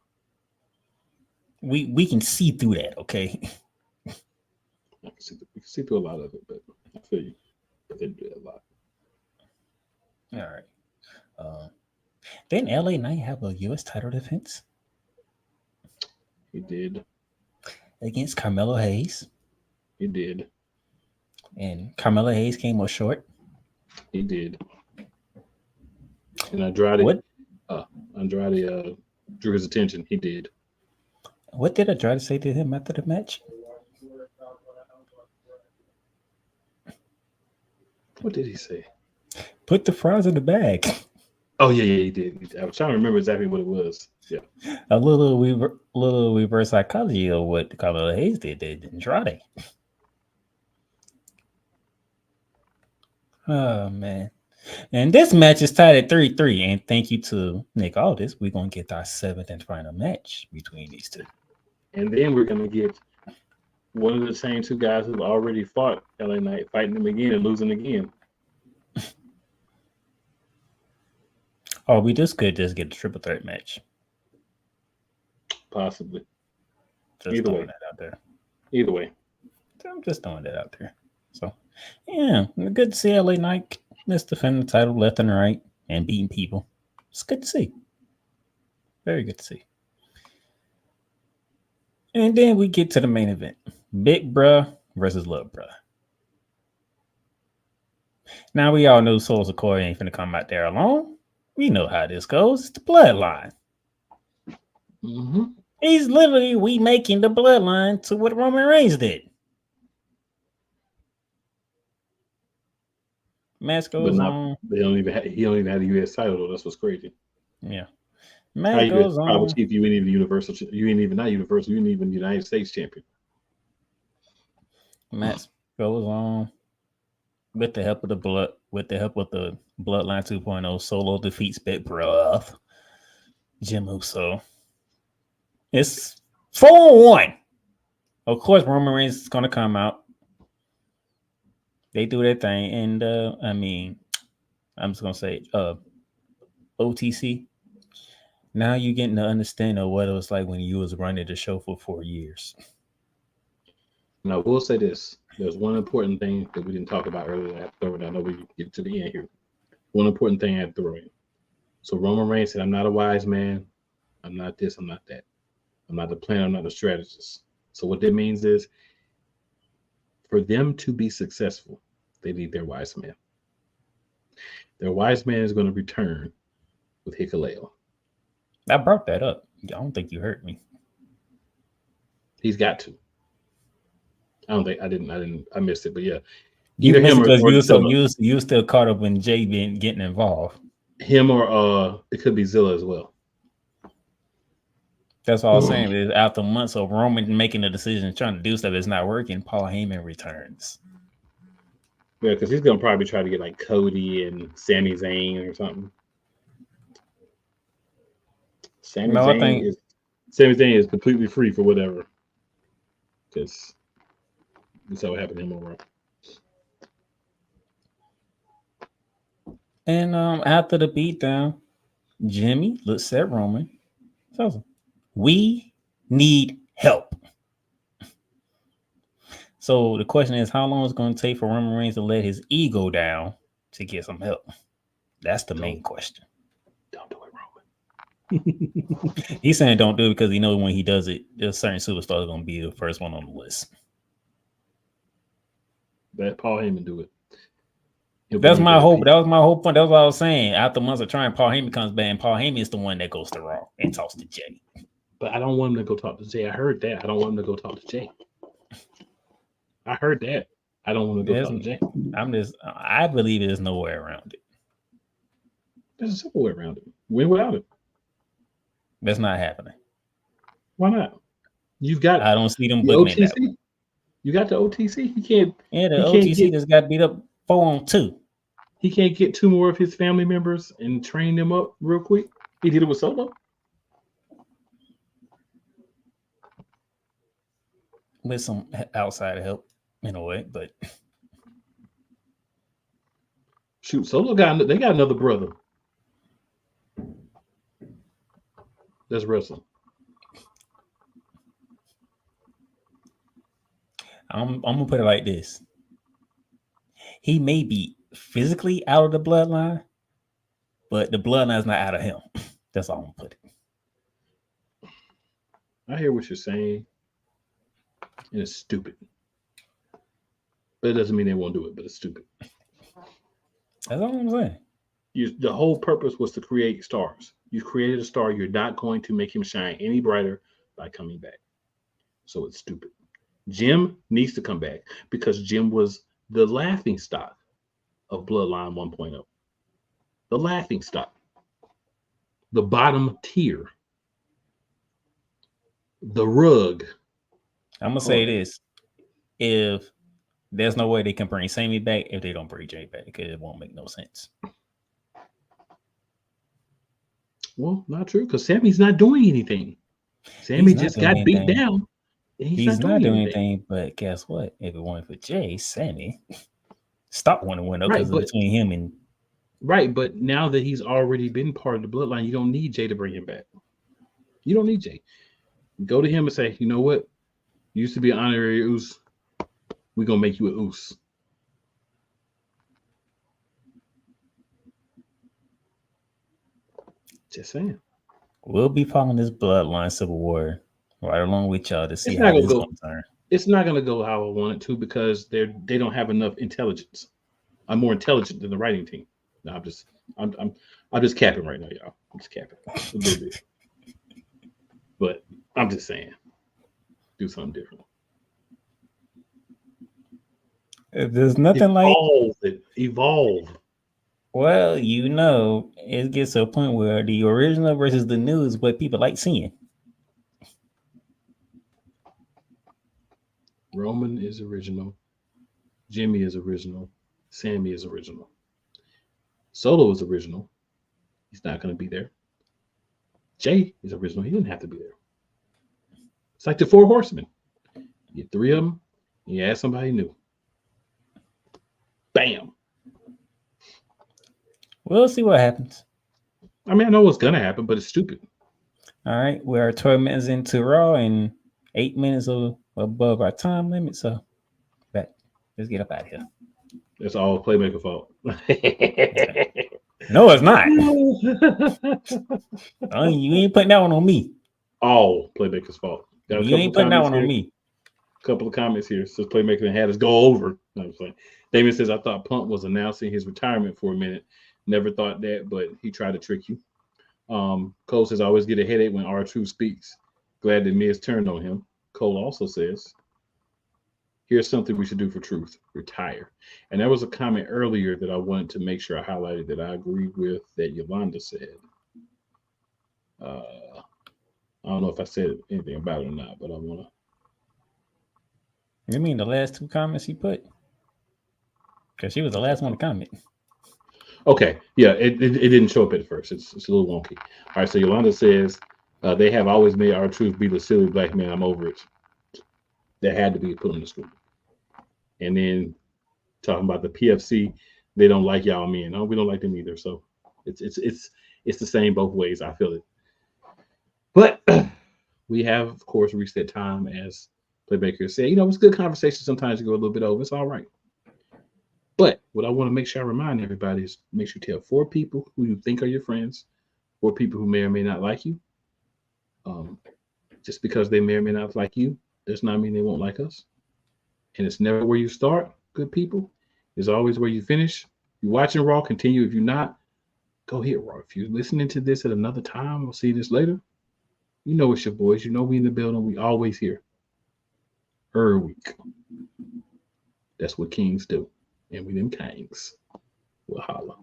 We can see through that, okay? We can see through a lot of it, but I feel you. But they do that a lot. All right. Didn't LA Knight have a U.S. title defense? He did. Against Carmelo Hayes. He did. And Carmelo Hayes came up short. He did. And Andrade drew his attention. He did. What did Andrade say to him after the match? What did he say? Put the fries in the bag. Oh yeah, he did. I was trying to remember exactly what it was. Yeah, a little reverse psychology of what Carmelo Hayes did to Andrade. Oh man. And this match is tied at 3-3. And thank you to Nick Aldis. We're gonna get our 7th and final match between these two. And then we're gonna get one of the same two guys who've already fought LA Knight fighting them again and losing again. Oh, we just could get a triple threat match. Possibly. Just Either way. That out there. Either way. I'm just throwing that out there. So, yeah, good to see LA Knight defending the title left and right and beating people. It's good to see. Very good to see. And then we get to the main event. Big Bruh versus Little Bruh. Now we all know Soul Sequoia ain't finna come out there alone. We know how this goes. It's the bloodline. Mm-hmm. He's literally remaking the bloodline to what Roman Reigns did. Match goes on. He don't even have the U.S. title though. That's what's crazy. Yeah. Match goes on. Chief, you ain't even Universal. You ain't even not Universal. You ain't even United States champion. Match goes on with the help of the Bloodline 2.0. Solo defeats Big Bruh. Jim Uso. It's 4-1. Of course, Roman Reigns is gonna come out. They do their thing, and I'm just gonna say, OTC. Now you're getting to understand of what it was like when you was running the show for 4 years. Now, we'll say this. There's one important thing that we didn't talk about earlier. I know we get to the end here. One important thing I have to throw in. So Roman Reigns said, I'm not a wise man. I'm not this. I'm not that. I'm not the planner. I'm not the strategist. So what that means is for them to be successful, they need their wise man. Their wise man is going to return with Hikuleo. I brought that up. I don't think you heard me. He's got to. I don't think I didn't. I missed it, but yeah. You missed it because you still caught up when Jay been getting involved. Him or it could be Zilla as well. That's all I was saying. Is after months of Roman making a decision, trying to do stuff that's not working, Paul Heyman returns. Yeah, because he's gonna probably try to get like Cody and Sami Zayn or something. Sami Zayn is completely free for whatever. Because that's what happened to him over. And after the beatdown, Jimmy looks at Roman. Tells him, we need help. So the question is, how long is it going to take for Roman Reigns to let his ego down to get some help? That's the main question. Don't do it, Roman. He's saying don't do it because he knows when he does it, there's certain superstars going to be the first one on the list. Let Paul Heyman do it. That's my hope. That was my whole point. That's what I was saying. After months of trying, Paul Heyman comes back, and Paul Heyman is the one that goes to Raw and talks to Jay. But I don't want him to go talk to Jay. I heard that. I don't want him to go talk to Jay. I heard that. I don't want to go talk to Jay. I believe there's no way around it. There's a simple way around it. Win without it. That's not happening. Why not? You've got. I don't see them booking it that way. You got the OTC. He can't. Yeah, the OTC just got beat up 4-2. He can't get 2 more of his family members and train them up real quick. He did it with Solo. With some outside help, in a way, but shoot, Solo they got another brother. That's wrestling. I'm gonna put it like this. He may be physically out of the bloodline, but the bloodline's not out of him. That's all I'm gonna put it. I hear what you're saying. And it's stupid. But it doesn't mean they won't do it, but it's stupid. That's all I'm saying. The whole purpose was to create stars. You created a star. You're not going to make him shine any brighter by coming back. So it's stupid. Jim needs to come back because Jim was the laughing stock of Bloodline 1.0. The laughing stock. The bottom tier. The rug. I'm gonna say this: if there's no way they can bring Sammy back, if they don't bring Jay back, because it won't make no sense. Well, not true, because Sammy's not doing anything. Sammy just got beat down. He's not doing anything, but guess what? If it weren't for Jay, Sammy stopped wanting to win up because between him and right. But now that he's already been part of the bloodline, you don't need Jay to bring him back. You don't need Jay. Go to him and say, you know what? You used to be an honorary Oos. We're gonna make you an Oos. Just saying. We'll be following this bloodline civil war right along with y'all to see how this gonna turn. It's not gonna go how I want it to because they don't have enough intelligence. I'm more intelligent than the writing team. No, I'm just capping right now, y'all. I'm just capping a little bit. But I'm just saying, do something different. There's nothing evolve. Well, it gets to a point where the original versus the new is what people like seeing. Roman is original. Jimmy is original. Sammy is original. Solo is original. He's not going to be there. Jay is original. He didn't have to be there. It's like the Four Horsemen. You get 3 of them, and you add somebody new. Bam. We'll see what happens. I mean, I know what's going to happen, but it's stupid. All right. We're 12 minutes into Raw and 8 minutes above our time limit. So, let's get up out of here. It's all Playmaker fault. No, it's not. You ain't putting that one on me. All Playmaker's fault. You ain't putting that one on me. A couple of comments here. Says Playmaker had us go over. No, I'm saying. David says, I thought Punk was announcing his retirement for a minute. Never thought that, but he tried to trick you. Cole says, I always get a headache when R2 speaks. Glad that Miz turned on him. Cole also says, here's something we should do for truth. Retire. And there was a comment earlier that I wanted to make sure I highlighted that I agree with that Yolanda said. I don't know if I said anything about it or not, but I want to. You mean the last 2 comments he put? Because she was the last one to comment. Okay. Yeah, it didn't show up at first. It's a little wonky. All right, so Yolanda says, they have always made R-Truth be the silly black man. I'm over it. That had to be put on the screen. And then talking about the PFC, they don't like y'all men. No, we don't like them either. So it's the same both ways. I feel it. But we have, of course, reached that time, as Playmaker said. It's good conversation. Sometimes you go a little bit over. It's all right. But what I want to make sure I remind everybody is make sure you tell 4 people who you think are your friends, 4 people who may or may not like you. Just because they may or may not like you does not mean they won't like us. And it's never where you start, good people. It's always where you finish. If you're watching Raw, continue. If you're not, go hit Raw. If you're listening to this at another time, we'll see this later. You know it's your boys. You know we in the building. We always here. Every week. That's what kings do. And we them kings. We'll holla.